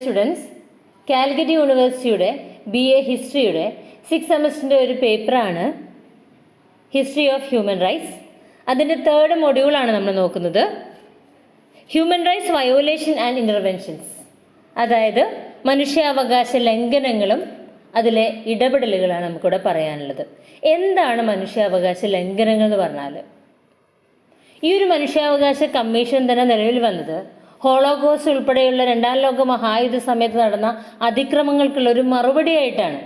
Students, Calicut യൂണിവേഴ്സിറ്റിയുടെ BA ഹിസ്റ്ററിയുടെ 6th സെമസ്റ്ററിൻ്റെ ഒരു പേപ്പറാണ് ഹിസ്റ്ററി ഓഫ് ഹ്യൂമൻ റൈറ്റ്സ്. അതിൻ്റെ 3rd മൊഡ്യൂളാണ് നമ്മൾ നോക്കുന്നത്. ഹ്യൂമൻ റൈറ്റ്സ് വയോലേഷൻ ആൻഡ് ഇൻ്റർവെൻഷൻസ്, അതായത് മനുഷ്യാവകാശ ലംഘനങ്ങളും അതിലെ ഇടപെടലുകളാണ് നമുക്കിവിടെ പറയാനുള്ളത്. എന്താണ് മനുഷ്യാവകാശ ലംഘനങ്ങൾ എന്ന് പറഞ്ഞാൽ, ഈ ഒരു മനുഷ്യാവകാശ കമ്മീഷൻ തന്നെ നിലവിൽ വന്നത് ഹോളോകോസ്റ്റ് ഉൾപ്പെടെയുള്ള 2ാം ലോക മഹായുദ്ധ സമയത്ത് നടന്ന അതിക്രമങ്ങൾക്കുള്ള ഒരു മറുപടിയായിട്ടാണ്.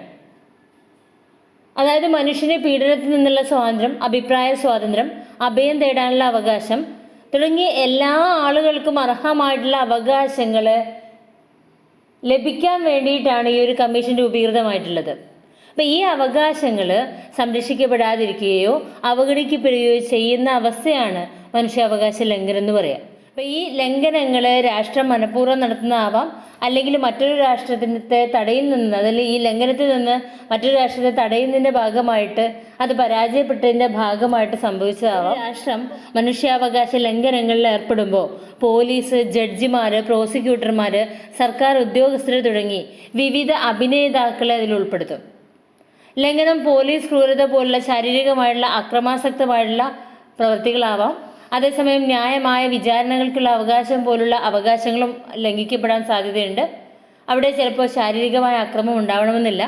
അതായത് മനുഷ്യനെ പീഡനത്തിൽ നിന്നുള്ള സ്വാതന്ത്ര്യം, അഭിപ്രായ സ്വാതന്ത്ര്യം, അഭയം തേടാനുള്ള അവകാശം തുടങ്ങിയ എല്ലാ ആളുകൾക്കും അർഹമായിട്ടുള്ള അവകാശങ്ങൾ ലഭിക്കാൻ വേണ്ടിയിട്ടാണ് ഈ ഒരു കമ്മീഷൻ രൂപീകൃതമായിട്ടുള്ളത്. അപ്പം ഈ അവകാശങ്ങൾ സംരക്ഷിക്കപ്പെടാതിരിക്കുകയോ അവഗണിക്കപ്പെടുകയോ ചെയ്യുന്ന അവസ്ഥയാണ് മനുഷ്യാവകാശ ലംഘനം എന്ന് പറയുക. അപ്പം ഈ ലംഘനങ്ങൾ രാഷ്ട്രം മനഃപൂർവ്വം നടത്തുന്നതാവാം, അല്ലെങ്കിൽ മറ്റൊരു രാഷ്ട്രത്തെ തടയുന്ന, അതിൽ ഈ ലംഘനത്തിൽ നിന്ന് മറ്റൊരു രാഷ്ട്രത്തെ തടയുന്നതിൻ്റെ ഭാഗമായിട്ട് അത് പരാജയപ്പെട്ടതിൻ്റെ ഭാഗമായിട്ട് സംഭവിച്ചതാവാം. രാഷ്ട്രം മനുഷ്യാവകാശ ലംഘനങ്ങളിൽ ഏർപ്പെടുമ്പോൾ പോലീസ്, ജഡ്ജിമാർ, പ്രോസിക്യൂട്ടർമാർ, സർക്കാർ ഉദ്യോഗസ്ഥർ തുടങ്ങി വിവിധ അഭിനേതാക്കളെ അതിൽ ഉൾപ്പെടുത്തും. ലംഘനം പോലീസ് ക്രൂരത പോലുള്ള ശാരീരികമായിട്ടുള്ള അക്രമാസക്തമായിട്ടുള്ള പ്രവൃത്തികളാവാം. അതേസമയം ന്യായമായ വിചാരണകൾക്കുള്ള അവകാശം പോലുള്ള അവകാശങ്ങളും ലംഘിക്കപ്പെടാൻ സാധ്യതയുണ്ട്. അവിടെ ചിലപ്പോൾ ശാരീരികമായ അക്രമം ഉണ്ടാവണമെന്നില്ല.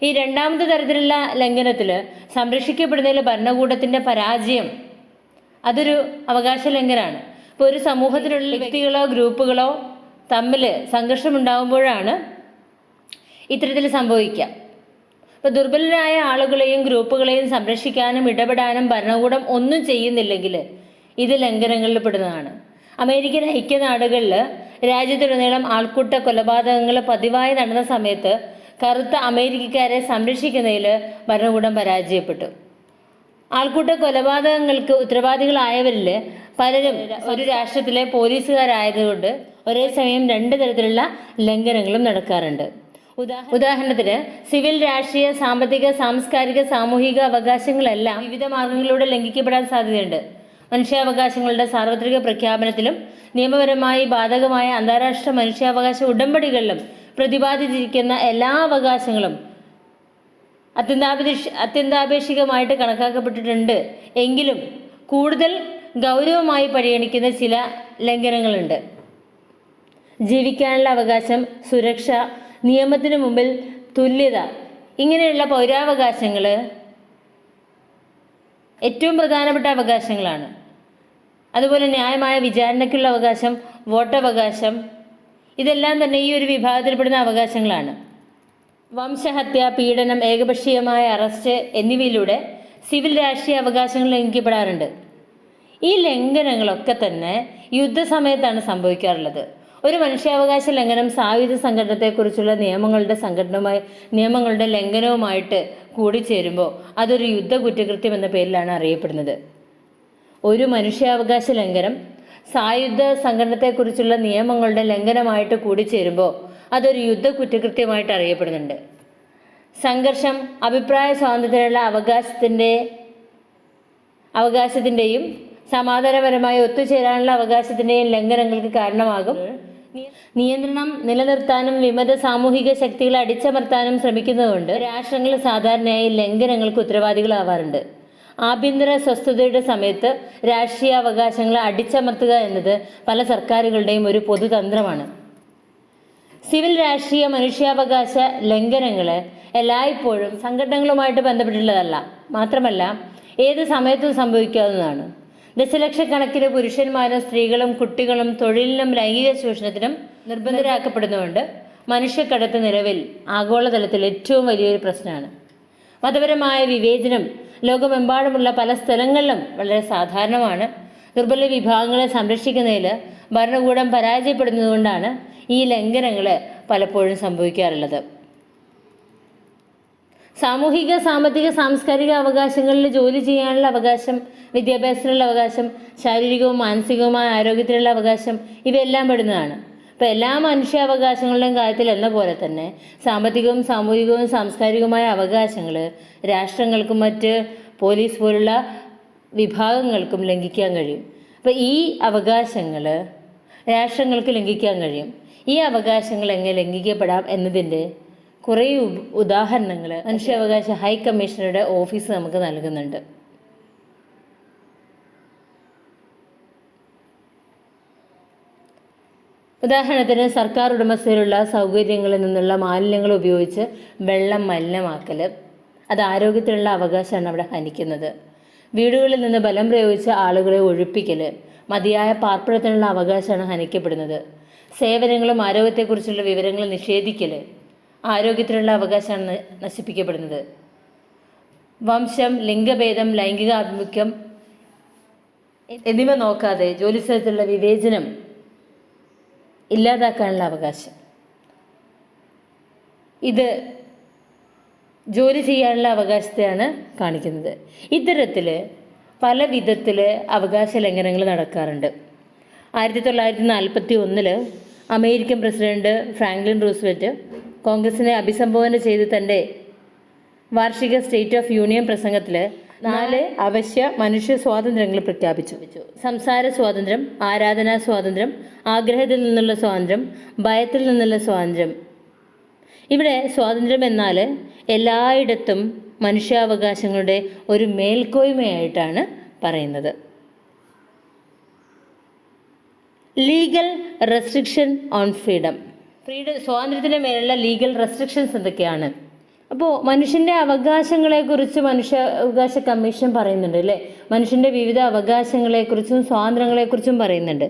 ഈ 2ാമത്തെ തരത്തിലുള്ള ലംഘനത്തിൽ സംരക്ഷിക്കപ്പെടുന്നതിൽ ഭരണകൂടത്തിൻ്റെ പരാജയം അതൊരു അവകാശ ലംഘനമാണ്. ഇപ്പോൾ ഒരു സമൂഹത്തിലുള്ള വ്യക്തികളോ ഗ്രൂപ്പുകളോ തമ്മിൽ സംഘർഷമുണ്ടാകുമ്പോഴാണ് ഇത്തരത്തിൽ സംഭവിക്കുക. ഇപ്പോൾ ദുർബലരായ ആളുകളെയും ഗ്രൂപ്പുകളെയും സംരക്ഷിക്കാനും ഇടപെടാനും ഭരണകൂടം ഒന്നും ചെയ്യുന്നില്ലെങ്കിൽ ഇത് ലംഘനങ്ങളിൽ പെടുന്നതാണ്. അമേരിക്കൻ ഐക്യനാടുകളിൽ രാജ്യത്തുടനീളം ആൾക്കൂട്ട കൊലപാതകങ്ങൾ പതിവായി നടന്ന സമയത്ത് കറുത്ത അമേരിക്കക്കാരെ സംരക്ഷിക്കുന്നതിൽ ഭരണകൂടം പരാജയപ്പെട്ടു. ആൾക്കൂട്ട കൊലപാതകങ്ങൾക്ക് ഉത്തരവാദികളായവരിൽ പലരും ഒരു രാഷ്ട്രത്തിലെ പോലീസുകാരായതുകൊണ്ട് ഒരേ സമയം 2 തരത്തിലുള്ള ലംഘനങ്ങളും നടക്കാറുണ്ട്. ഉദാഹരണത്തിന് സിവിൽ, രാഷ്ട്രീയ, സാമ്പത്തിക, സാംസ്കാരിക, സാമൂഹിക അവകാശങ്ങളെല്ലാം വിവിധ മാർഗങ്ങളിലൂടെ ലംഘിക്കപ്പെടാൻ സാധ്യതയുണ്ട്. മനുഷ്യാവകാശങ്ങളുടെ സാർവത്രിക പ്രഖ്യാപനത്തിലും നിയമപരമായി ബാധകമായ അന്താരാഷ്ട്ര മനുഷ്യാവകാശ ഉടമ്പടികളിലും പ്രതിപാദിച്ചിരിക്കുന്ന എല്ലാ അവകാശങ്ങളും അത്യന്താപേക്ഷികമായിട്ട് കണക്കാക്കപ്പെട്ടിട്ടുണ്ട്. എങ്കിലും കൂടുതൽ ഗൗരവമായി പരിഗണിക്കുന്ന ചില ലംഘനങ്ങളുണ്ട്. ജീവിക്കാനുള്ള അവകാശം, സുരക്ഷ, നിയമത്തിന് മുമ്പിൽ തുല്യത, ഇങ്ങനെയുള്ള പൗരാവകാശങ്ങൾ ഏറ്റവും പ്രധാനപ്പെട്ട അവകാശങ്ങളാണ്. അതുപോലെ ന്യായമായ വിചാരണയ്ക്കുള്ള അവകാശം, വോട്ടവകാശം, ഇതെല്ലാം തന്നെ ഈ ഒരു വിഭാഗത്തിൽപ്പെടുന്ന അവകാശങ്ങളാണ്. വംശഹത്യ, പീഡനം, ഏകപക്ഷീയമായ അറസ്റ്റ് എന്നിവയിലൂടെ സിവിൽ, രാഷ്ട്രീയ അവകാശങ്ങൾ ലംഘിക്കപ്പെടാറുണ്ട്. ഈ ലംഘനങ്ങളൊക്കെ തന്നെ യുദ്ധസമയത്താണ് സംഭവിക്കാറുള്ളത്. ഒരു മനുഷ്യാവകാശ ലംഘനം സായുധ സംഘടനത്തെക്കുറിച്ചുള്ള നിയമങ്ങളുടെ ലംഘനവുമായിട്ട് കൂടിച്ചേരുമ്പോൾ അതൊരു യുദ്ധ കുറ്റകൃത്യം എന്ന പേരിലാണ് അറിയപ്പെടുന്നത്. ഒരു മനുഷ്യാവകാശ ലംഘനം സായുധ സംഘടനത്തെക്കുറിച്ചുള്ള നിയമങ്ങളുടെ ലംഘനമായിട്ട് കൂടിച്ചേരുമ്പോൾ അതൊരു യുദ്ധ കുറ്റകൃത്യമായിട്ട് അറിയപ്പെടുന്നുണ്ട്. സംഘർഷം അഭിപ്രായ സ്വാതന്ത്ര്യത്തിനുള്ള അവകാശത്തിൻ്റെയും സമാധാനപരമായി ഒത്തുചേരാനുള്ള അവകാശത്തിൻ്റെയും ലംഘനങ്ങൾക്ക് കാരണമാകും. നിയന്ത്രണം നിലനിർത്താനും വിമത സാമൂഹിക ശക്തികളെ അടിച്ചമർത്താനും ശ്രമിക്കുന്നതുകൊണ്ട് രാഷ്ട്രങ്ങൾ സാധാരണയായി ലംഘനങ്ങൾക്ക് ഉത്തരവാദികളാവാറുണ്ട്. ആഭ്യന്തര സ്വസ്ഥതയുടെ സമയത്ത് രാഷ്ട്രീയ അവകാശങ്ങളെ അടിച്ചമർത്തുക എന്നത് പല സർക്കാരുകളുടെയും ഒരു പൊതുതന്ത്രമാണ്. സിവിൽ, രാഷ്ട്രീയ, മനുഷ്യാവകാശ ലംഘനങ്ങൾ എല്ലായ്പ്പോഴും സംഘടനകളുമായിട്ട് ബന്ധപ്പെട്ടുള്ളതല്ല. മാത്രമല്ല ഏത് സമയത്തും സംഭവിക്കാവുന്നതാണ്. ദശലക്ഷക്കണക്കിന് പുരുഷന്മാരും സ്ത്രീകളും കുട്ടികളും തൊഴിലിനും ലൈംഗിക ചൂഷണത്തിനും നിർബന്ധരാക്കപ്പെടുന്നതുകൊണ്ട് മനുഷ്യക്കടത്ത് നിലവിൽ ആഗോളതലത്തിൽ ഏറ്റവും വലിയൊരു പ്രശ്നമാണ്. മതപരമായ വിവേചനം ലോകമെമ്പാടുമുള്ള പല സ്ഥലങ്ങളിലും വളരെ സാധാരണമാണ്. ദുർബല വിഭാഗങ്ങളെ സംരക്ഷിക്കുന്നതിൽ ഭരണകൂടം പരാജയപ്പെടുന്നതുകൊണ്ടാണ് ഈ ലംഘനങ്ങൾ പലപ്പോഴും സംഭവിക്കാറുള്ളത്. സാമൂഹിക, സാമ്പത്തിക, സാംസ്കാരിക അവകാശങ്ങളിൽ ജോലി ചെയ്യാനുള്ള അവകാശം, വിദ്യാഭ്യാസത്തിനുള്ള അവകാശം, ശാരീരികവും മാനസികവുമായ ആരോഗ്യത്തിനുള്ള അവകാശം, ഇവയെല്ലാം പെടുന്നതാണ്. അപ്പോൾ എല്ലാ മനുഷ്യാവകാശങ്ങളുടെയും കാര്യത്തിൽ എന്ന പോലെ തന്നെ സാമ്പത്തികവും സാമൂഹികവും സാംസ്കാരികവുമായ അവകാശങ്ങൾ രാഷ്ട്രങ്ങൾക്കും മറ്റ് പോലീസ് പോലുള്ള വിഭാഗങ്ങൾക്കും ലംഘിക്കാൻ കഴിയും. അപ്പോൾ ഈ അവകാശങ്ങൾ രാഷ്ട്രങ്ങൾക്ക് ലംഘിക്കാൻ കഴിയും. ഈ അവകാശങ്ങൾ എങ്ങനെ ലംഘിക്കപ്പെടാം എന്നതിൻ്റെ കുറേ ഉദാഹരണങ്ങൾ മനുഷ്യാവകാശ ഹൈ കമ്മീഷണറുടെ ഓഫീസ് നമുക്ക് നൽകുന്നുണ്ട്. ഉദാഹരണത്തിന് സർക്കാർ ഉടമസ്ഥയിലുള്ള സൗകര്യങ്ങളിൽ നിന്നുള്ള മാലിന്യങ്ങൾ ഉപയോഗിച്ച് വെള്ളം മലിനമാക്കൽ, അത് ആരോഗ്യത്തിനുള്ള അവകാശമാണ് അവിടെ ഹനിക്കുന്നത്. വീടുകളിൽ നിന്ന് ബലം പ്രയോഗിച്ച് ആളുകളെ ഒഴിപ്പിക്കൽ, മതിയായ പാർപ്പിടത്തിനുള്ള അവകാശമാണ് ഹനിക്കപ്പെടുന്നത്. സേവനങ്ങളും ആരോഗ്യത്തെക്കുറിച്ചുള്ള വിവരങ്ങൾ നിഷേധിക്കൽ, ആരോഗ്യത്തിനുള്ള അവകാശമാണ് നശിപ്പിക്കപ്പെടുന്നത്. വംശം, ലിംഗഭേദം, ലൈംഗിക ആഭിമുഖ്യം എന്നിവ നോക്കാതെ ജോലിസ്ഥലത്തുള്ള വിവേചനം ഇല്ലാതാക്കാനുള്ള അവകാശം, ഇത് ജോലി ചെയ്യാനുള്ള അവകാശത്തെയാണ് കാണിക്കുന്നത്. ഇത്തരത്തിൽ പല വിധത്തിൽ അവകാശ ലംഘനങ്ങൾ നടക്കാറുണ്ട്. 1941 അമേരിക്കൻ പ്രസിഡന്റ് ഫ്രാങ്ക്ലിൻ റൂസ്വെൽറ്റ് കോൺഗ്രസിനെ അഭിസംബോധന ചെയ്ത് തൻ്റെ വാർഷിക സ്റ്റേറ്റ് ഓഫ് യൂണിയൻ പ്രസംഗത്തിൽ 4 അവശ്യ മനുഷ്യ സ്വാതന്ത്ര്യങ്ങൾ പ്രഖ്യാപിച്ചു. സംസാര സ്വാതന്ത്ര്യം, ആരാധനാ സ്വാതന്ത്ര്യം, ആഗ്രഹത്തിൽ നിന്നുള്ള സ്വാതന്ത്ര്യം, ഭയത്തിൽ നിന്നുള്ള സ്വാതന്ത്ര്യം. ഇവിടെ സ്വാതന്ത്ര്യം എന്നാൽ എല്ലായിടത്തും മനുഷ്യാവകാശങ്ങളുടെ ഒരു മേൽക്കോയ്മയായിട്ടാണ് പറയുന്നത്. Legal restriction on freedom. സ്വാതന്ത്ര്യത്തിന് മേലുള്ള ലീഗൽ റെസ്ട്രിക്ഷൻസ് എന്തൊക്കെയാണ്? അപ്പോൾ മനുഷ്യൻ്റെ അവകാശങ്ങളെക്കുറിച്ച് മനുഷ്യാവകാശ കമ്മീഷൻ പറയുന്നുണ്ട് അല്ലേ. മനുഷ്യൻ്റെ വിവിധ അവകാശങ്ങളെക്കുറിച്ചും സ്വാതന്ത്ര്യങ്ങളെക്കുറിച്ചും പറയുന്നുണ്ട്.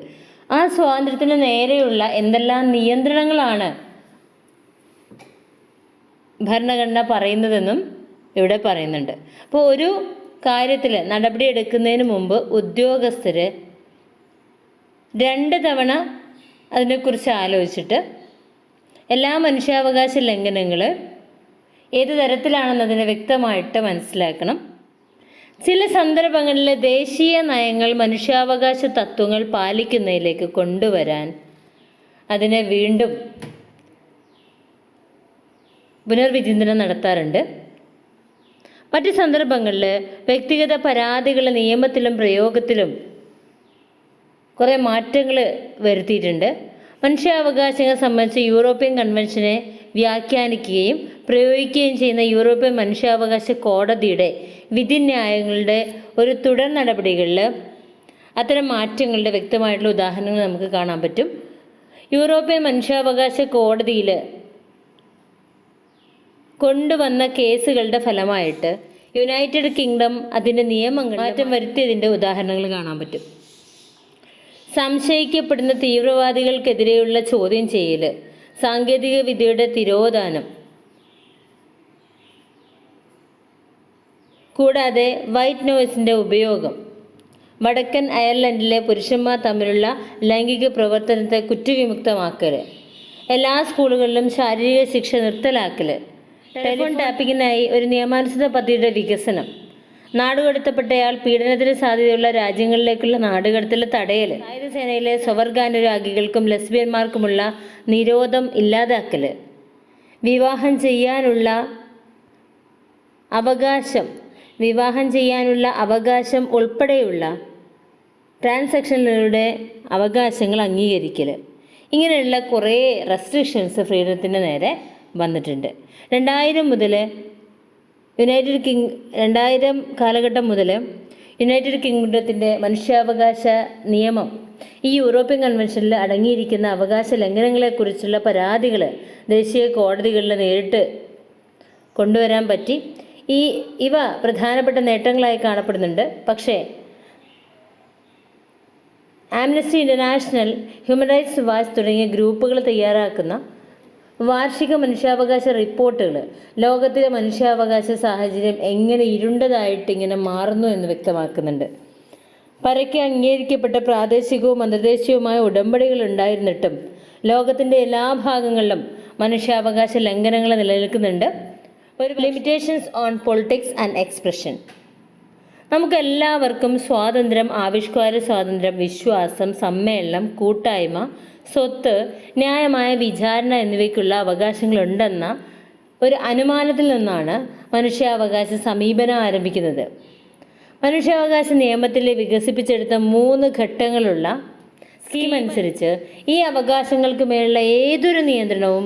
ആ സ്വാതന്ത്ര്യത്തിന് നേരെയുള്ള എന്തെല്ലാം നിയന്ത്രണങ്ങളാണ് ഭരണഘടന പറയുന്നതെന്നും ഇവിടെ പറയുന്നുണ്ട്. അപ്പോൾ ഒരു കാര്യത്തിൽ നടപടി എടുക്കുന്നതിന് മുമ്പ് ഉദ്യോഗസ്ഥർ 2 തവണ അതിനെക്കുറിച്ച് ആലോചിച്ചിട്ട് എല്ലാ മനുഷ്യാവകാശ ലംഘനങ്ങൾ ഏത് തരത്തിലാണെന്നതിനെ വ്യക്തമായിട്ട് മനസ്സിലാക്കണം. ചില സന്ദർഭങ്ങളിൽ ദേശീയ നയങ്ങൾ മനുഷ്യാവകാശ തത്വങ്ങൾ പാലിക്കുന്നതിലേക്ക് കൊണ്ടുവരാൻ അതിനെ വീണ്ടും പുനർവിചിന്തനം നടത്താറുണ്ട്. മറ്റ് സന്ദർഭങ്ങളിൽ വ്യക്തിഗത പരാതികൾ നിയമത്തിലും പ്രയോഗത്തിലും കുറേ മാറ്റങ്ങൾ വരുത്തിയിട്ടുണ്ട്. മനുഷ്യാവകാശങ്ങൾ സംബന്ധിച്ച് യൂറോപ്യൻ കൺവെൻഷനെ വ്യാഖ്യാനിക്കുകയും പ്രയോഗിക്കുകയും ചെയ്യുന്ന യൂറോപ്യൻ മനുഷ്യാവകാശ കോടതിയുടെ വിധിന്യായങ്ങളുടെ ഒരു തുടർ നടപടികളിൽ അത്തരം മാറ്റങ്ങളുടെ വ്യക്തമായിട്ടുള്ള ഉദാഹരണങ്ങൾ നമുക്ക് കാണാൻ പറ്റും. യൂറോപ്യൻ മനുഷ്യാവകാശ കോടതിയിൽ കൊണ്ടുവന്ന കേസുകളുടെ ഫലമായിട്ട് യുണൈറ്റഡ് കിങ്ഡം അതിൻ്റെ നിയമങ്ങൾ മാറ്റം വരുത്തിയതിൻ്റെ ഉദാഹരണങ്ങൾ കാണാൻ പറ്റും. സംശയിക്കപ്പെടുന്ന തീവ്രവാദികൾക്കെതിരെയുള്ള ചോദ്യം ചെയ്യൽ, സാങ്കേതിക വിദ്യയുടെ തിരോധാനം, കൂടാതെ വൈറ്റ് നോയ്സിൻ്റെ ഉപയോഗം, വടക്കൻ അയർലൻഡിലെ പുരുഷന്മാർ തമ്മിലുള്ള ലൈംഗിക പ്രവർത്തനത്തെ കുറ്റവിമുക്തമാക്കൽ, എല്ലാ സ്കൂളുകളിലും ശാരീരിക ശിക്ഷ നിർത്തലാക്കൽ, ടെലിഫോൺ ടാപ്പിങ്ങിനായി ഒരു നിയമാനുസൃത പദ്ധതിയുടെ വികസനം, നാടുകടത്തപ്പെട്ടയാൾ പീഡനത്തിന് സാധ്യതയുള്ള രാജ്യങ്ങളിലേക്കുള്ള നാടുകടത്തൽ തടയൽ, സായുധ സേനയിലെ സ്വവർഗാനുരാഗികൾക്കും ലെസ്ബിയന്മാർക്കുമുള്ള നിരോധം ഇല്ലാതാക്കൽ, വിവാഹം ചെയ്യാനുള്ള അവകാശം ഉൾപ്പെടെയുള്ള ട്രാൻസാക്ഷനുകളുടെ അവകാശങ്ങൾ അംഗീകരിക്കൽ, ഇങ്ങനെയുള്ള കുറേ റെസ്ട്രിക്ഷൻസ് ഫ്രീഡത്തിന് നേരെ വന്നിട്ടുണ്ട്. 2000 മുതൽ 2000 കാലഘട്ടം മുതൽ യുണൈറ്റഡ് കിങ്ഡത്തിൻ്റെ മനുഷ്യാവകാശ നിയമം ഈ യൂറോപ്യൻ കൺവെൻഷനിൽ അടങ്ങിയിരിക്കുന്ന അവകാശ ലംഘനങ്ങളെക്കുറിച്ചുള്ള പരാതികൾ ദേശീയ കോടതികളിൽ നേരിട്ട് കൊണ്ടുവരാൻ പറ്റി. ഇവ പ്രധാനപ്പെട്ട നേട്ടങ്ങളായി കാണപ്പെടുന്നുണ്ട്. പക്ഷേ Amnesty international, human rights watch തുടങ്ങിയ ഗ്രൂപ്പുകൾ തയ്യാറാക്കുന്ന വാർഷിക മനുഷ്യാവകാശ റിപ്പോർട്ടുകൾ ലോകത്തിലെ മനുഷ്യാവകാശ സാഹചര്യം എങ്ങനെ ഇരുണ്ടതായിട്ട് ഇങ്ങനെ മാറുന്നു എന്ന് വ്യക്തമാക്കുന്നുണ്ട്. പരക്കെ അംഗീകരിക്കപ്പെട്ട പ്രാദേശികവും അന്തർദേശീയവുമായ ഉടമ്പടികൾ ഉണ്ടായിരുന്നിട്ടും ലോകത്തിൻ്റെ എല്ലാ ഭാഗങ്ങളിലും മനുഷ്യാവകാശ ലംഘനങ്ങൾ നിലനിൽക്കുന്നുണ്ട്. ഒരു limitations on politics and expression. നമുക്കെല്ലാവർക്കും സ്വാതന്ത്ര്യം, ആവിഷ്കാര സ്വാതന്ത്ര്യം, വിശ്വാസം, സമ്മേളനം, കൂട്ടായ്മ, സ്വത്ത്, ന്യായമായ വിചാരണ എന്നിവയ്ക്കുള്ള അവകാശങ്ങളുണ്ടെന്ന ഒരു അനുമാനത്തിൽ നിന്നാണ് മനുഷ്യാവകാശ സമീപനം ആരംഭിക്കുന്നത്. മനുഷ്യാവകാശ നിയമത്തിൽ വികസിപ്പിച്ചെടുത്ത 3 ഘട്ടങ്ങളുള്ള സ്കീം അനുസരിച്ച് ഈ അവകാശങ്ങൾക്ക് മേലുള്ള ഏതൊരു നിയന്ത്രണവും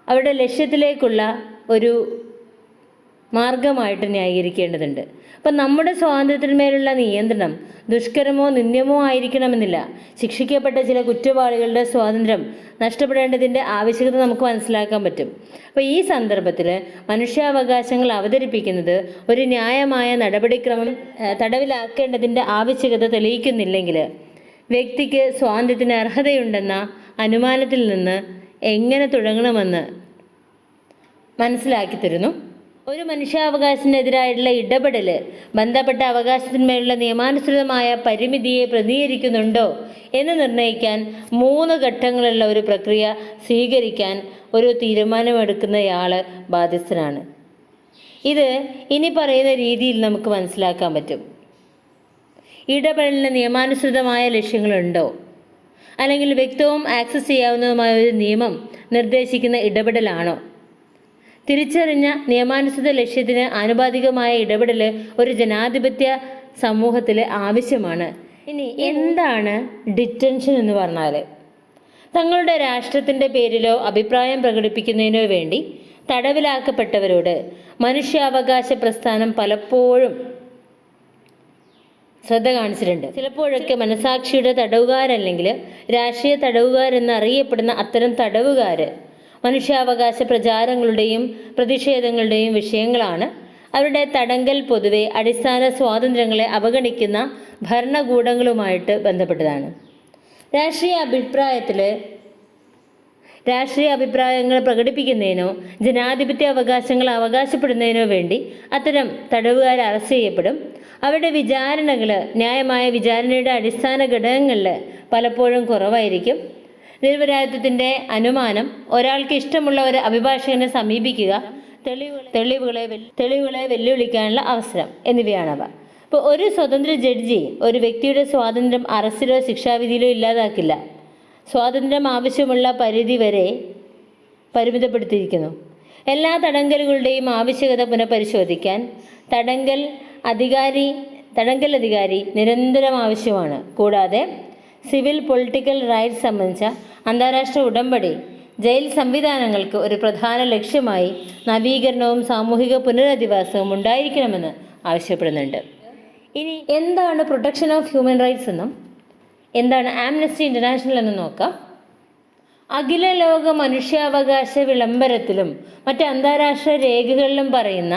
അവരുടെ ലക്ഷ്യത്തിലേക്കുള്ള ഒരു മാർഗമായിട്ട് ന്യായീകരിക്കേണ്ടതുണ്ട്. അപ്പം നമ്മുടെ സ്വാതന്ത്ര്യത്തിന്മേലുള്ള നിയന്ത്രണം ദുഷ്കരമോ നിന്ദ്യമോ ആയിരിക്കണമെന്നില്ല. ശിക്ഷിക്കപ്പെട്ട ചില കുറ്റവാളികളുടെ സ്വാതന്ത്ര്യം നഷ്ടപ്പെടേണ്ടതിൻ്റെ ആവശ്യകത നമുക്ക് മനസ്സിലാക്കാൻ പറ്റും. അപ്പോൾ ഈ സന്ദർഭത്തിൽ മനുഷ്യാവകാശങ്ങൾ അവതരിപ്പിക്കുന്നത് ഒരു ന്യായമായ നടപടിക്രമം തടവിലാക്കേണ്ടതിൻ്റെ ആവശ്യകത തെളിയിക്കുന്നില്ലെങ്കിൽ വ്യക്തിക്ക് സ്വാതന്ത്ര്യത്തിന് അർഹതയുണ്ടെന്ന അനുമാനത്തിൽ നിന്ന് എങ്ങനെ തുടങ്ങണമെന്ന് മനസ്സിലാക്കി തരുന്നു. ഒരു മനുഷ്യാവകാശത്തിനെതിരായിട്ടുള്ള ഇടപെടൽ ബന്ധപ്പെട്ട അവകാശത്തിന്മേലുള്ള നിയമാനുസൃതമായ പരിമിതിയെ പ്രതിനിധീകരിക്കുന്നുണ്ടോ എന്ന് നിർണ്ണയിക്കാൻ 3 ഘട്ടങ്ങളുള്ള ഒരു പ്രക്രിയ സ്വീകരിക്കാൻ ഒരു തീരുമാനമെടുക്കുന്നയാൾ ബാധ്യസ്ഥനാണ്. ഇത് ഇനി പറയുന്ന രീതിയിൽ നമുക്ക് മനസ്സിലാക്കാൻ പറ്റും. ഇടപെടലിന് നിയമാനുസൃതമായ ലക്ഷ്യങ്ങളുണ്ടോ, അല്ലെങ്കിൽ വ്യക്തവും ആക്സസ് ചെയ്യാവുന്നതുമായ ഒരു നിയമം നിർദ്ദേശിക്കുന്ന ഇടപെടലാണോ? തിരിച്ചറിഞ്ഞ നിയമാനുസൃത ലക്ഷ്യത്തിന് ആനുപാതികമായ ഇടപെടൽ ഒരു ജനാധിപത്യ സമൂഹത്തിൽ ആവശ്യമാണ്. ഇനി എന്താണ് ഡിറ്റൻഷൻ എന്ന് പറഞ്ഞാൽ? തങ്ങളുടെ രാഷ്ട്രത്തിൻ്റെ പേരിലോ അഭിപ്രായം പ്രകടിപ്പിക്കുന്നതിനോ വേണ്ടി തടവിലാക്കപ്പെട്ടവരോട് മനുഷ്യാവകാശ പ്രസ്ഥാനം പലപ്പോഴും ശ്രദ്ധ കാണിച്ചിട്ടുണ്ട്. ചിലപ്പോഴൊക്കെ മനസാക്ഷിയുടെ തടവുകാരല്ലെങ്കിൽ രാഷ്ട്രീയ തടവുകാരെന്നറിയപ്പെടുന്ന അത്തരം തടവുകാർ മനുഷ്യാവകാശ പ്രചാരങ്ങളുടെയും പ്രതിഷേധങ്ങളുടെയും വിഷയങ്ങളാണ്. അവരുടെ തടങ്കൽ പൊതുവെ അടിസ്ഥാന സ്വാതന്ത്ര്യങ്ങളെ അവഗണിക്കുന്ന ഭരണകൂടങ്ങളുമായിട്ട് ബന്ധപ്പെട്ടതാണ്. രാഷ്ട്രീയ അഭിപ്രായങ്ങൾ പ്രകടിപ്പിക്കുന്നതിനോ ജനാധിപത്യ അവകാശങ്ങൾ അവകാശപ്പെടുന്നതിനോ വേണ്ടി അത്തരം തടവുകാർ അറസ്റ്റ് ചെയ്യപ്പെടും. അവരുടെ വിചാരണകൾ ന്യായമായ വിചാരണയുടെ അടിസ്ഥാന ഘടകങ്ങളിൽ പലപ്പോഴും കുറവായിരിക്കും. നിരപരാധിത്വത്തിൻ്റെ അനുമാനം, ഒരാൾക്ക് ഇഷ്ടമുള്ള ഒരു അഭിഭാഷകനെ സമീപിക്കുക, തെളിവുകളെ വെല്ലുവിളിക്കാനുള്ള അവസരം എന്നിവയാണവ. ഇപ്പോൾ ഒരു സ്വതന്ത്ര ജഡ്ജി ഒരു വ്യക്തിയുടെ സ്വാതന്ത്ര്യം അറസ്റ്റിലോ ശിക്ഷാവിധിയിലോ ഇല്ലാതാക്കില്ല. സ്വാതന്ത്ര്യം ആവശ്യമുള്ള പരിധി വരെ പരിമിതപ്പെടുത്തിയിരിക്കുന്നു. എല്ലാ തടങ്കലുകളുടെയും ആവശ്യകത പുനഃപരിശോധിക്കാൻ തടങ്കൽ അധികാരി നിരന്തരം ആവശ്യമാണ്. കൂടാതെ സിവിൽ പൊളിറ്റിക്കൽ റൈറ്റ്സ് സംബന്ധിച്ച അന്താരാഷ്ട്ര ഉടമ്പടി ജയിൽ സംവിധാനങ്ങൾക്ക് ഒരു പ്രധാന ലക്ഷ്യമായി നവീകരണവും സാമൂഹിക പുനരധിവാസവും ഉണ്ടായിരിക്കണമെന്ന് ആവശ്യപ്പെടുന്നുണ്ട്. ഇനി എന്താണ് പ്രൊട്ടക്ഷൻ ഓഫ് ഹ്യൂമൻ റൈറ്റ്സ് എന്നും എന്താണ് ആംനസ്റ്റി ഇൻ്റർനാഷണൽ എന്നും നോക്കാം. അഖില ലോക മനുഷ്യാവകാശ വിളംബരത്തിലും മറ്റ് അന്താരാഷ്ട്ര രേഖകളിലും പറയുന്ന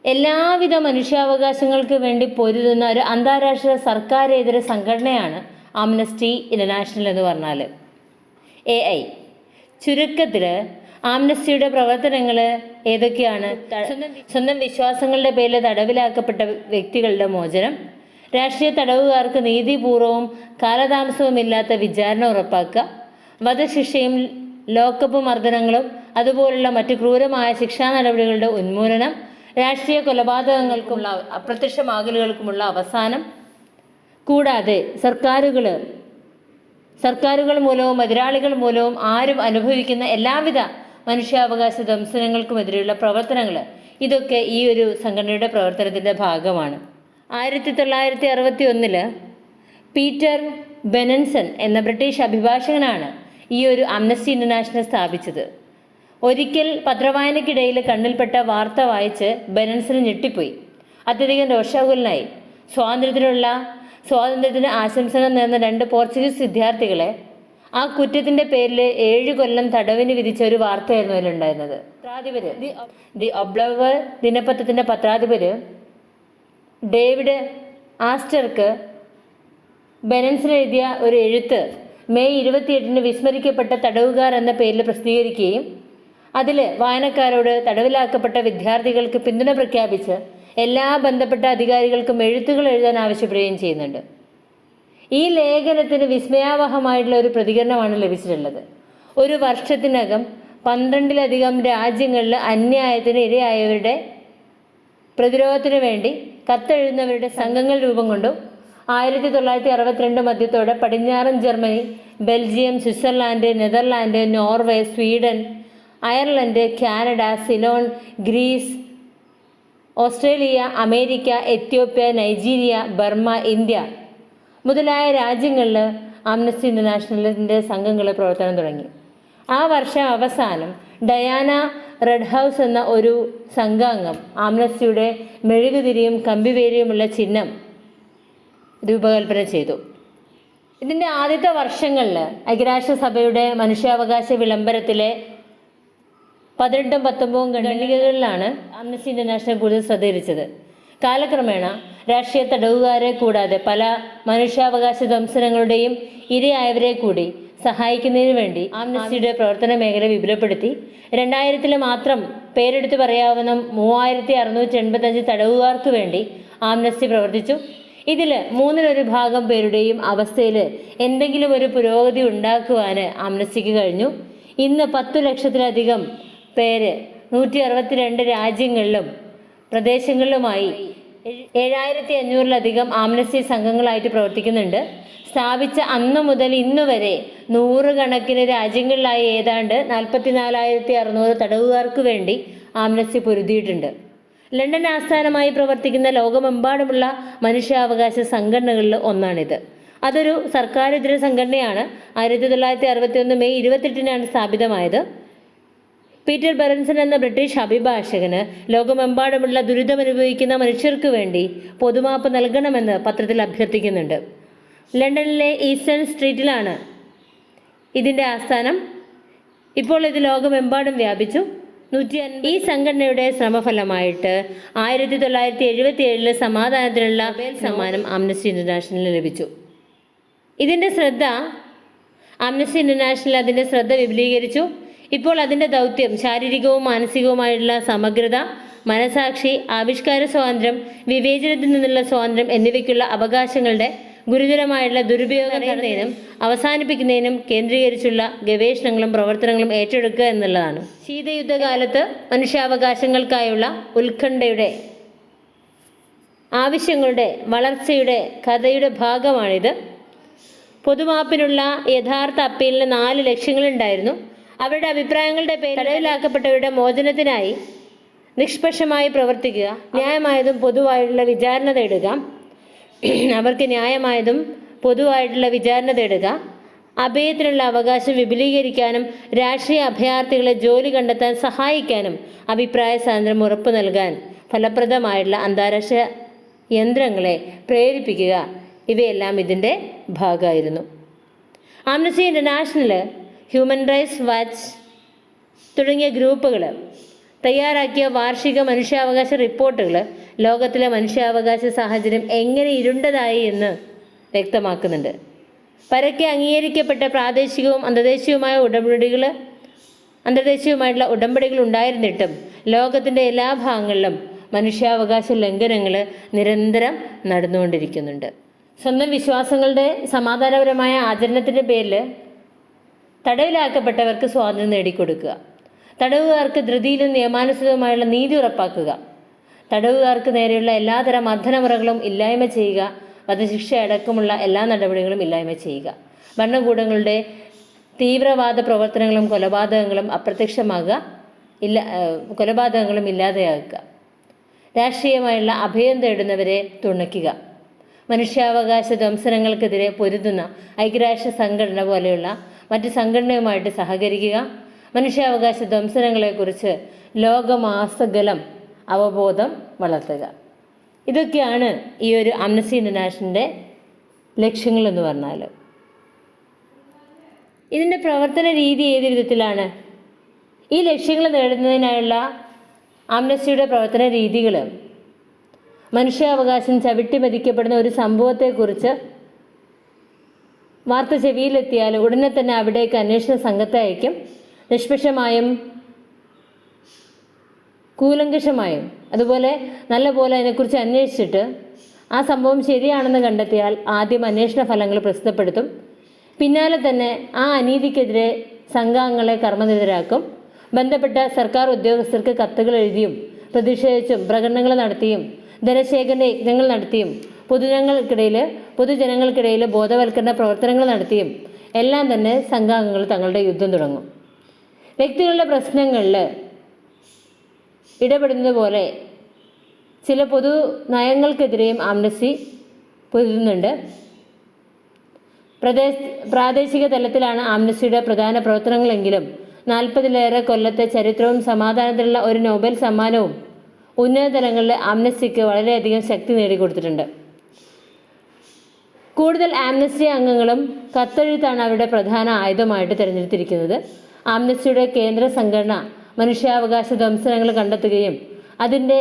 എല്ലാവിധ മനുഷ്യാവകാശങ്ങൾക്ക് വേണ്ടി പൊരുതുന്ന ഒരു അന്താരാഷ്ട്ര സർക്കാരേതര സംഘടനയാണ് ആംനസ്റ്റി ഇൻ്റർനാഷണൽ എന്ന് പറഞ്ഞാൽ AI. ചുരുക്കത്തിൽ ആംനസ്റ്റിയുടെ പ്രവർത്തനങ്ങൾ ഏതൊക്കെയാണ്? സ്വന്തം വിശ്വാസങ്ങളുടെ പേരിൽ തടവിലാക്കപ്പെട്ട വ്യക്തികളുടെ മോചനം, രാഷ്ട്രീയ തടവുകാർക്ക് നീതിപൂർവവും കാലതാമസവുമില്ലാത്ത വിചാരണ ഉറപ്പാക്കുക, വധശിക്ഷയും ലോക്കപ്പ് മർദ്ദനങ്ങളും അതുപോലുള്ള മറ്റ് ക്രൂരമായ ശിക്ഷാ നടപടികളുടെ ഉന്മൂലനം, രാഷ്ട്രീയ കൊലപാതകങ്ങൾക്കുമുള്ള അപ്രത്യക്ഷമാകലുകൾക്കുമുള്ള അവസാനം, കൂടാതെ സർക്കാരുകൾ മൂലവും എതിരാളികൾ മൂലവും ആരും അനുഭവിക്കുന്ന എല്ലാവിധ മനുഷ്യാവകാശ ദംശനങ്ങൾക്കുമെതിരെയുള്ള പ്രവർത്തനങ്ങൾ, ഇതൊക്കെ ഈ ഒരു സംഘടനയുടെ പ്രവർത്തനത്തിൻ്റെ ഭാഗമാണ്. 1961 പീറ്റർ ബെനൻസൺ എന്ന ബ്രിട്ടീഷ് അഭിഭാഷകനാണ് ഈ ഒരു ആംനസ്റ്റി ഇൻ്റർനാഷണൽ സ്ഥാപിച്ചത്. ഒരിക്കൽ പത്രവായനയ്ക്കിടയിൽ കണ്ണിൽപ്പെട്ട വാർത്ത വായിച്ച് ബെനൻസൺ ഞെട്ടിപ്പോയി. അത്യധികം രോഷാകുലനായി. സ്വാതന്ത്ര്യത്തിന് ആശംസകൾ നേർന്ന 2 പോർച്ചുഗീസ് വിദ്യാർത്ഥികളെ ആ കുറ്റത്തിൻ്റെ പേരിൽ 7 കൊല്ലം തടവിന് വിധിച്ച ഒരു വാർത്തയായിരുന്നു അതിലുണ്ടായിരുന്നത്. പത്രാധിപര് ദി ഒബ്ലവർ ദിനപത്രത്തിൻ്റെ പത്രാധിപര് ഡേവിഡ് ആസ്റ്റർക്ക് ബെനൻസൺ എഴുതിയ ഒരു എഴുത്ത് മെയ് 28 വിസ്മരിക്കപ്പെട്ട തടവുകാർ എന്ന പേരിൽ പ്രസിദ്ധീകരിക്കുകയും അതിൽ വായനക്കാരോട് തടവിലാക്കപ്പെട്ട വിദ്യാർത്ഥികൾക്ക് പിന്തുണ പ്രഖ്യാപിച്ച് എല്ലാ ബന്ധപ്പെട്ട അധികാരികൾക്കും എഴുത്തുകൾ എഴുതാൻ ആവശ്യപ്പെടുകയും ചെയ്യുന്നുണ്ട്. ഈ ലേഖനത്തിന് വിസ്മയാവഹമായിട്ടുള്ള ഒരു പ്രതികരണമാണ് ലഭിച്ചിട്ടുള്ളത്. 1 വർഷത്തിനകം 12ലധികം രാജ്യങ്ങളിൽ അന്യായത്തിന് ഇരയായവരുടെ പ്രതിരോധത്തിനു വേണ്ടി കത്തെഴുതുന്നവരുടെ സംഘങ്ങൾ രൂപം കൊണ്ടു. 1962 മധ്യത്തോടെ പടിഞ്ഞാറൻ Germany, Belgium, Switzerland, Netherlands, Norway, Sweden, Ireland, Canada, Ceylon, Greece, Australia, America, Ethiopia, Nigeria, Burma, India മുതലായ രാജ്യങ്ങളിൽ ആംനസ്റ്റി ഇൻ്റർനാഷണലിൻ്റെ സംഘങ്ങൾ പ്രവർത്തനം തുടങ്ങി. ആ വർഷം അവസാനം ഡയാന റെഡ് ഹൗസ് എന്ന ഒരു സംഘാംഗം ആംനസ്റ്റിയുടെ മെഴുകുതിരിയും കമ്പിവേലിയുമുള്ള ചിഹ്നം രൂപകൽപ്പന ചെയ്തു. ഇതിൻ്റെ ആദ്യത്തെ വർഷങ്ങളിൽ ഐക്യരാഷ്ട്രസഭയുടെ മനുഷ്യാവകാശ വിളംബരത്തിലെ 18ഉം 19ഉം ഖണ്ഡികകളിലാണ് ആംനസ്റ്റി ഇൻ്റർനാഷണൽ കൂടുതൽ ശ്രദ്ധ. കാലക്രമേണ രാഷ്ട്രീയ തടവുകാരെ കൂടാതെ പല മനുഷ്യാവകാശ ധ്വംസനങ്ങളുടെയും ഇരയായവരെ കൂടി സഹായിക്കുന്നതിന് വേണ്ടി ആംനസ്റ്റിയുടെ പ്രവർത്തന മേഖല വിപുലപ്പെടുത്തി. 2000 മാത്രം പേരെടുത്ത് പറയാവുന്ന 3685 തടവുകാർക്ക് വേണ്ടി ആംനസ്റ്റി പ്രവർത്തിച്ചു. ഇതിൽ 1/3 പേരുടെയും അവസ്ഥയിൽ എന്തെങ്കിലും ഒരു പുരോഗതി ഉണ്ടാക്കുവാൻ ആംനസ്റ്റിക്ക് കഴിഞ്ഞു. ഇന്ന് 10 ലക്ഷത്തിലധികം പേര് 162 രാജ്യങ്ങളിലും പ്രദേശങ്ങളിലുമായി 7500-ലധികം ആംനസ്റ്റി സംഘങ്ങളായിട്ട് പ്രവർത്തിക്കുന്നുണ്ട്. സ്ഥാപിച്ച അന്ന് മുതൽ ഇന്ന് വരെ 100 കണക്കിന് രാജ്യങ്ങളിലായി ഏതാണ്ട് 44,600 തടവുകാർക്ക് വേണ്ടി ആംനസ്റ്റി പൊരുതിയിട്ടുണ്ട്. ലണ്ടൻ ആസ്ഥാനമായി പ്രവർത്തിക്കുന്ന ലോകമെമ്പാടുമുള്ള മനുഷ്യാവകാശ സംഘടനകളിൽ ഒന്നാണിത്. അതൊരു സർക്കാരിതര സംഘടനയാണ്. 1961 മെയ് 28 സ്ഥാപിതമായത്. പീറ്റർ ബെറൻസൺ എന്ന ബ്രിട്ടീഷ് അഭിഭാഷകന് ലോകമെമ്പാടുമുള്ള ദുരിതമനുഭവിക്കുന്ന മനുഷ്യർക്ക് വേണ്ടി പൊതുമാപ്പ് നൽകണമെന്ന് പത്രത്തിൽ അഭ്യർത്ഥിക്കുന്നുണ്ട്. ലണ്ടനിലെ ഈസ്റ്റേൺ സ്ട്രീറ്റിലാണ് ഇതിൻ്റെ ആസ്ഥാനം. ഇപ്പോൾ ഇത് ലോകമെമ്പാടും വ്യാപിച്ചു. ഈ സംഘടനയുടെ ശ്രമഫലമായിട്ട് 1977 സമാധാനത്തിനുള്ള നൊബേൽ സമ്മാനം ആംനസ്റ്റി ഇൻ്റർനാഷണലിന് ലഭിച്ചു. ആംനസ്റ്റി ഇൻ്റർനാഷണൽ അതിൻ്റെ ശ്രദ്ധ വിപുലീകരിച്ചു. ഇപ്പോൾ അതിൻ്റെ ദൗത്യം ശാരീരികവും മാനസികവുമായുള്ള സമഗ്രത, മനസാക്ഷി, ആവിഷ്കാര സ്വാതന്ത്ര്യം, വിവേചനത്തിൽ നിന്നുള്ള സ്വാതന്ത്ര്യം എന്നിവയ്ക്കുള്ള അവകാശങ്ങളുടെ ഗുരുതരമായുള്ള ദുരുപയോഗം തടയുന്നതിനും അവസാനിപ്പിക്കുന്നതിനും കേന്ദ്രീകരിച്ചുള്ള ഗവേഷണങ്ങളും പ്രവർത്തനങ്ങളും ഏറ്റെടുക്കുക എന്നുള്ളതാണ്. ശീതയുദ്ധകാലത്ത് മനുഷ്യാവകാശങ്ങൾക്കായുള്ള ഉത്കണ്ഠയുടെ ആവശ്യങ്ങളുടെ വളർച്ചയുടെ കഥയുടെ ഭാഗമാണിത്. പൊതുമാപ്പിനുള്ള യഥാർത്ഥ അപ്പീലിന് 4 ലക്ഷ്യങ്ങളുണ്ടായിരുന്നു. അവരുടെ അഭിപ്രായങ്ങളുടെ പേരിൽ തടവിലാക്കപ്പെട്ടവരുടെ മോചനത്തിനായി നിഷ്പക്ഷമായി പ്രവർത്തിക്കുക, ന്യായമായതും പൊതുവായിട്ടുള്ള വിചാരണ തേടുക, അഭയത്തിനുള്ള അവകാശം വിപുലീകരിക്കാനും രാഷ്ട്രീയ അഭയാർത്ഥികളെ ജോലി കണ്ടെത്താൻ സഹായിക്കാനും അഭിപ്രായ സ്വാതന്ത്ര്യം ഉറപ്പു നൽകാൻ ഫലപ്രദമായിട്ടുള്ള അന്താരാഷ്ട്ര യന്ത്രങ്ങളെ പ്രേരിപ്പിക്കുക, ഇവയെല്ലാം ഇതിൻ്റെ ഭാഗമായിരുന്നു. Amnesty international, human rights watch തുടങ്ങിയ ഗ്രൂപ്പുകൾ തയ്യാറാക്കിയ വാർഷിക മനുഷ്യാവകാശ റിപ്പോർട്ടുകൾ ലോകത്തിലെ മനുഷ്യാവകാശ സാഹചര്യം എങ്ങനെ ഇരുണ്ടതായി എന്ന് വ്യക്തമാക്കുന്നുണ്ട്. പരക്കെ അംഗീകരിക്കപ്പെട്ട പ്രാദേശികവും അന്തർദേശീയവുമായിട്ടുള്ള ഉടമ്പടികൾ ഉണ്ടായിരുന്നിട്ടും ലോകത്തിൻ്റെ എല്ലാ ഭാഗങ്ങളിലും മനുഷ്യാവകാശ ലംഘനങ്ങൾ നിരന്തരം നടന്നുകൊണ്ടിരിക്കുന്നുണ്ട്. സ്വന്തം വിശ്വാസങ്ങളുടെ സമാധാനപരമായ ആചരണത്തിൻ്റെ പേരിൽ തടവിലാക്കപ്പെട്ടവർക്ക് സ്വാതന്ത്ര്യം നേടിക്കൊടുക്കുക, തടവുകാർക്ക് ധൃതിയിലും നിയമാനുസൃതവുമായുള്ള നീതി ഉറപ്പാക്കുക, തടവുകാർക്ക് നേരെയുള്ള എല്ലാതരം മർദ്ദനമുറകളും ഇല്ലായ്മ ചെയ്യുക, വധശിക്ഷ അടക്കമുള്ള എല്ലാ നടപടികളും ഇല്ലായ്മ ചെയ്യുക, ഭരണകൂടങ്ങളുടെ തീവ്രവാദ പ്രവർത്തനങ്ങളും കൊലപാതകങ്ങളും ഇല്ലാതെയാക്കുക, രാഷ്ട്രീയമായുള്ള അഭയം തേടുന്നവരെ തുണയ്ക്കുക, മനുഷ്യാവകാശ ധ്വംസനങ്ങൾക്കെതിരെ പൊരുതുന്ന ഐക്യരാഷ്ട്ര സംഘടന പോലെയുള്ള മറ്റ് സംഘടനയുമായിട്ട് സഹകരിക്കുക, മനുഷ്യാവകാശ ധ്വംസനങ്ങളെക്കുറിച്ച് ലോകമാസകലം അവബോധം വളർത്തുക. ഇതൊക്കെയാണ് ഈ ഒരു ആംനസ്റ്റി ഇൻ്റർനാഷണലിൻ്റെ ലക്ഷ്യങ്ങളെന്ന് പറഞ്ഞാൽ. ഇതിൻ്റെ പ്രവർത്തന രീതി ഏത് വിധത്തിലാണ്? ഈ ലക്ഷ്യങ്ങൾ നേടുന്നതിനായുള്ള ആംനസ്റ്റിയുടെ പ്രവർത്തന രീതികൾ മനുഷ്യാവകാശം ചവിട്ടിമതിക്കപ്പെടുന്ന ഒരു സംഭവത്തെക്കുറിച്ച് വാർത്ത ചെവിയിലെത്തിയാൽ ഉടനെ തന്നെ അവിടേക്ക് അന്വേഷണ സംഘത്തെ അയക്കും. നിഷ്പക്ഷമായും കൂലങ്കഷമായും അതുപോലെ നല്ലപോലെ അതിനെക്കുറിച്ച് അന്വേഷിച്ചിട്ട് ആ സംഭവം ശരിയാണെന്ന് കണ്ടെത്തിയാൽ ആദ്യം അന്വേഷണ ഫലങ്ങൾ പ്രസിദ്ധപ്പെടുത്തും. പിന്നാലെ തന്നെ ആ അനീതിക്കെതിരെ സംഘാംഗങ്ങളെ കർമ്മനിരതരാക്കും. ബന്ധപ്പെട്ട സർക്കാർ ഉദ്യോഗസ്ഥർക്ക് കത്തുകൾ എഴുതിയും പ്രതിഷേധിച്ചും പ്രകടനങ്ങൾ നടത്തിയും ധനശേഖരണ യജ്ഞങ്ങൾ നടത്തിയും പൊതുജനങ്ങൾക്കിടയിൽ ബോധവൽക്കരണ പ്രവർത്തനങ്ങൾ നടത്തിയും എല്ലാം തന്നെ സംഘാംഗങ്ങൾ തങ്ങളുടെ യുദ്ധം തുടങ്ങും. വ്യക്തികളുടെ പ്രശ്നങ്ങളിൽ ഇടപെടുന്നത് പോലെ ചില പൊതു നയങ്ങൾക്കെതിരെയും ആംനസ്റ്റി പൊരുതുന്നുണ്ട്. പ്രാദേശിക തലത്തിലാണ് ആംനസ്റ്റിയുടെ പ്രധാന പ്രവർത്തനങ്ങളെങ്കിലും 40-ലേറെ കൊല്ലത്തെ ചരിത്രവും സമാധാനത്തിലുള്ള ഒരു നോബൽ സമ്മാനവും ഉന്നത തലങ്ങളിലെ ആംനസ്റ്റിക്ക് വളരെയധികം ശക്തി നേടിക്കൊടുത്തിട്ടുണ്ട്. കൂടുതൽ ആംനസ്റ്റി അംഗങ്ങളും കത്തെഴുത്താണ് അവരുടെ പ്രധാന ആയുധമായിട്ട് തിരഞ്ഞെടുത്തിരിക്കുന്നത്. ആംനസ്റ്റിയുടെ കേന്ദ്ര സംഘടന മനുഷ്യാവകാശ ധ്വംസനങ്ങൾ കണ്ടെത്തുകയും അതിൻ്റെ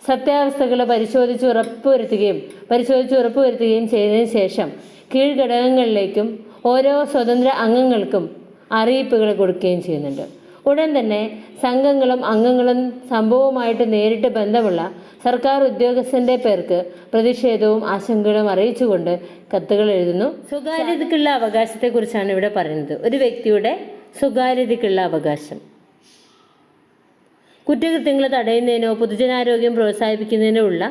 സത്യാവസ്ഥകൾ പരിശോധിച്ച് ഉറപ്പുവരുത്തുകയും ചെയ്തതിനു ശേഷം കീഴ്ഘടകങ്ങളിലേക്കും ഓരോ സ്വതന്ത്ര അംഗങ്ങൾക്കും അറിയിപ്പുകൾ കൊടുക്കുകയും ചെയ്യുന്നുണ്ട്. ഉടൻ തന്നെ സംഘങ്ങളും അംഗങ്ങളും സംഭവവുമായിട്ട് നേരിട്ട് ബന്ധമുള്ള സർക്കാർ ഉദ്യോഗസ്ഥന്റെ പേർക്ക് പ്രതിഷേധവും ആശങ്കകളും അറിയിച്ചുകൊണ്ട് കത്തുകൾ എഴുതുന്നു. സ്വകാര്യതയ്ക്കുള്ള അവകാശത്തെക്കുറിച്ചാണ് ഇവിടെ പറയുന്നത്. ഒരു വ്യക്തിയുടെ സ്വകാര്യതയ്ക്കുള്ള അവകാശം കുറ്റകൃത്യങ്ങൾ തടയുന്നതിനോ പൊതുജനാരോഗ്യം പ്രോത്സാഹിപ്പിക്കുന്നതിനോ ഉള്ള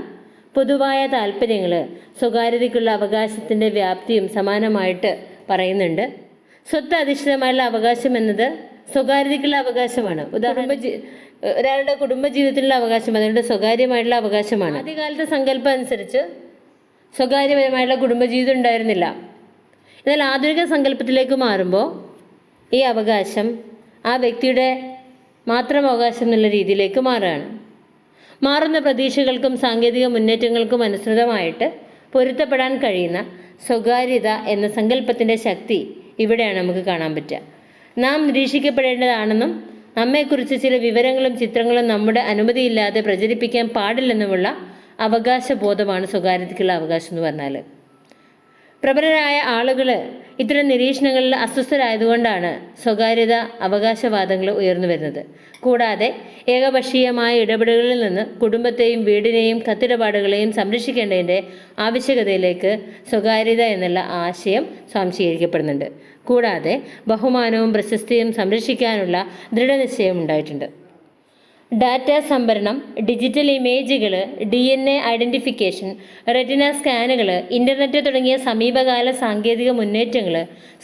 പൊതുവായ താല്പര്യങ്ങൾ സ്വകാര്യതയ്ക്കുള്ള അവകാശത്തിൻ്റെ വ്യാപ്തിയും സമാനമായിട്ട് പറയുന്നുണ്ട്. സ്വത്ത് അധിഷ്ഠിതമായുള്ള അവകാശം എന്നത് സ്വകാര്യതയ്ക്കുള്ള അവകാശമാണ്. ഒരാളുടെ കുടുംബജീവിതത്തിലുള്ള അവകാശം അതുകൊണ്ട് സ്വകാര്യമായിട്ടുള്ള അവകാശമാണ്. ആദ്യകാലത്തെ സങ്കല്പം അനുസരിച്ച് സ്വകാര്യപരമായിട്ടുള്ള കുടുംബജീവിതം ഉണ്ടായിരുന്നില്ല. എന്നാൽ ആധുനിക സങ്കല്പത്തിലേക്ക് മാറുമ്പോൾ ഈ അവകാശം ആ വ്യക്തിയുടെ മാത്രം അവകാശം എന്നുള്ള രീതിയിലേക്ക് മാറുന്ന പ്രതീക്ഷകൾക്കും സാങ്കേതിക മുന്നേറ്റങ്ങൾക്കും അനുസൃതമായിട്ട് പൊരുത്തപ്പെടാൻ കഴിയുന്ന സ്വകാര്യത എന്ന സങ്കല്പത്തിൻ്റെ ശക്തി ഇവിടെയാണ് നമുക്ക് കാണാൻ പറ്റുക. നാം നിരീക്ഷിക്കപ്പെടേണ്ടതാണെന്നും നമ്മെക്കുറിച്ച് ചില വിവരങ്ങളും ചിത്രങ്ങളും നമ്മുടെ അനുമതിയില്ലാതെ പ്രചരിപ്പിക്കാൻ പാടില്ലെന്നുമുള്ള അവകാശബോധമാണ് സ്വകാര്യതയ്ക്കുള്ള അവകാശം എന്ന് പറഞ്ഞാൽ. പ്രബലരായ ആളുകൾ ഇത്തരം നിരീക്ഷണങ്ങളിൽ അസ്വസ്ഥരായതുകൊണ്ടാണ് സ്വകാര്യത അവകാശവാദങ്ങൾ ഉയർന്നു വരുന്നത്. കൂടാതെ ഏകപക്ഷീയമായ ഇടപെടലുകളിൽ നിന്ന് കുടുംബത്തെയും വീടിനെയും കത്തിടപാടുകളെയും സംരക്ഷിക്കേണ്ടതിൻ്റെ ആവശ്യകതയിലേക്ക് സ്വകാര്യത എന്നുള്ള ആശയം സ്വാംശീകരിക്കപ്പെടുന്നുണ്ട്. കൂടാതെ ബഹുമാനവും പ്രശസ്തിയും സംരക്ഷിക്കാനുള്ള ദൃഢനിശ്ചയം ഉണ്ടായിട്ടുണ്ട്. ഡാറ്റ സംഭരണം, ഡിജിറ്റൽ ഇമേജുകൾ, DNA ഐഡൻറ്റിഫിക്കേഷൻ, റെറ്റിന സ്കാനുകൾ, ഇൻ്റർനെറ്റ് തുടങ്ങിയ സമീപകാല സാങ്കേതിക മുന്നേറ്റങ്ങൾ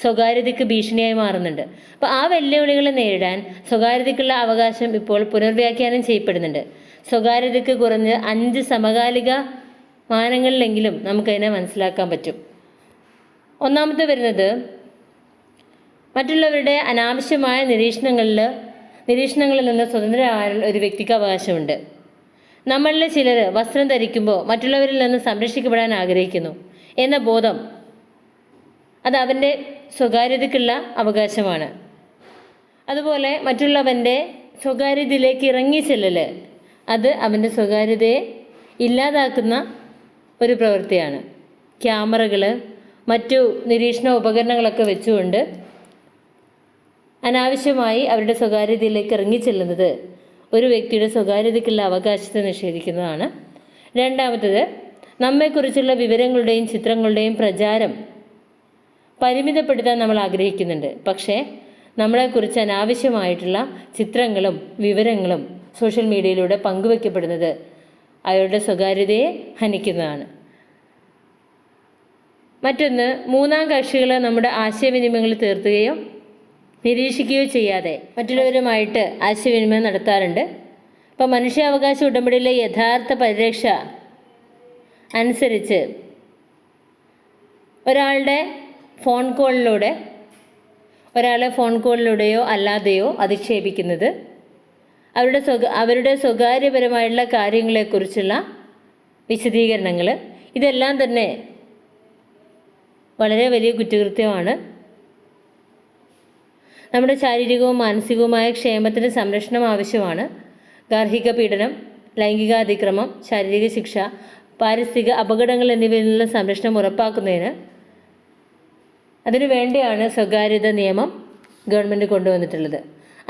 സ്വകാര്യതയ്ക്ക് ഭീഷണിയായി മാറുന്നുണ്ട്. അപ്പോൾ ആ വെല്ലുവിളികളെ നേരിടാൻ സ്വകാര്യതയ്ക്കുള്ള അവകാശം ഇപ്പോൾ പുനർവ്യാഖ്യാനം ചെയ്യപ്പെടുന്നുണ്ട്. സ്വകാര്യതയ്ക്ക് കുറഞ്ഞ് 5 സമകാലിക മാനങ്ങളിലെങ്കിലും നമുക്കതിനെ മനസ്സിലാക്കാൻ പറ്റും. ഒന്നാമത്തെ വരുന്നത് മറ്റുള്ളവരുടെ അനാവശ്യമായ നിരീക്ഷണങ്ങളിൽ നിന്ന് സ്വതന്ത്രമായ ഒരു വ്യക്തിക്ക് അവകാശമുണ്ട്. നമ്മളിൽ ചിലർ വസ്ത്രം ധരിക്കുമ്പോൾ മറ്റുള്ളവരിൽ നിന്ന് സംരക്ഷിക്കപ്പെടാൻ ആഗ്രഹിക്കുന്നു എന്ന ബോധം അത് അവൻ്റെ സ്വകാര്യതയ്ക്കുള്ള അവകാശമാണ്. അതുപോലെ മറ്റുള്ളവൻ്റെ സ്വകാര്യതയിലേക്ക് ഇറങ്ങിച്ചെല്ലൽ അത് അവൻ്റെ സ്വകാര്യതയെ ഇല്ലാതാക്കുന്ന ഒരു പ്രവൃത്തിയാണ്. ക്യാമറകൾ, മറ്റു നിരീക്ഷണ ഉപകരണങ്ങളൊക്കെ വെച്ചുകൊണ്ട് അനാവശ്യമായി അവരുടെ സ്വകാര്യതയിലേക്ക് ഇറങ്ങിച്ചെല്ലുന്നത് ഒരു വ്യക്തിയുടെ സ്വകാര്യതയ്ക്കുള്ള അവകാശത്തെ നിഷേധിക്കുന്നതാണ്. രണ്ടാമത്തത്, നമ്മെക്കുറിച്ചുള്ള വിവരങ്ങളുടെയും ചിത്രങ്ങളുടെയും പ്രചാരം പരിമിതപ്പെടുത്താൻ നമ്മൾ ആഗ്രഹിക്കുന്നുണ്ട്. പക്ഷേ നമ്മളെക്കുറിച്ച് അനാവശ്യമായിട്ടുള്ള ചിത്രങ്ങളും വിവരങ്ങളും സോഷ്യൽ മീഡിയയിലൂടെ പങ്കുവയ്ക്കപ്പെടുന്നത് അവരുടെ സ്വകാര്യതയെ ഹനിക്കുന്നതാണ്. മറ്റൊന്ന്, മൂന്നാം കക്ഷികൾ നമ്മുടെ ആശയവിനിമയങ്ങൾ തീർത്തുകയോ നിരീക്ഷിക്കുകയോ ചെയ്യാതെ മറ്റുള്ളവരുമായിട്ട് ആശയവിനിമയം നടത്താറുണ്ട്. അപ്പോൾ മനുഷ്യാവകാശ ഉടമ്പടിയിലെ യഥാർത്ഥ പരിരക്ഷ അനുസരിച്ച് ഒരാളെ ഫോൺ കോളിലൂടെയോ അല്ലാതെയോ അധിക്ഷേപിക്കുന്നത് അവരുടെ സ്വകാര്യപരമായിട്ടുള്ള കാര്യങ്ങളെക്കുറിച്ചുള്ള വിശദീകരണങ്ങൾ ഇതെല്ലാം തന്നെ വളരെ വലിയ കുറ്റകൃത്യമാണ്. നമ്മുടെ ശാരീരികവും മാനസികവുമായ ക്ഷേമത്തിന് സംരക്ഷണം ആവശ്യമാണ്. ഗാർഹിക പീഡനം, ലൈംഗിക അതിക്രമം, ശാരീരിക ശിക്ഷ, പാരിസ്ഥിതിക അപകടങ്ങൾ എന്നിവയിൽ നിന്നുള്ള സംരക്ഷണം ഉറപ്പാക്കുന്നതിന് അതിനു വേണ്ടിയാണ് സ്വകാര്യത നിയമം ഗവൺമെൻറ് കൊണ്ടുവന്നിട്ടുള്ളത്.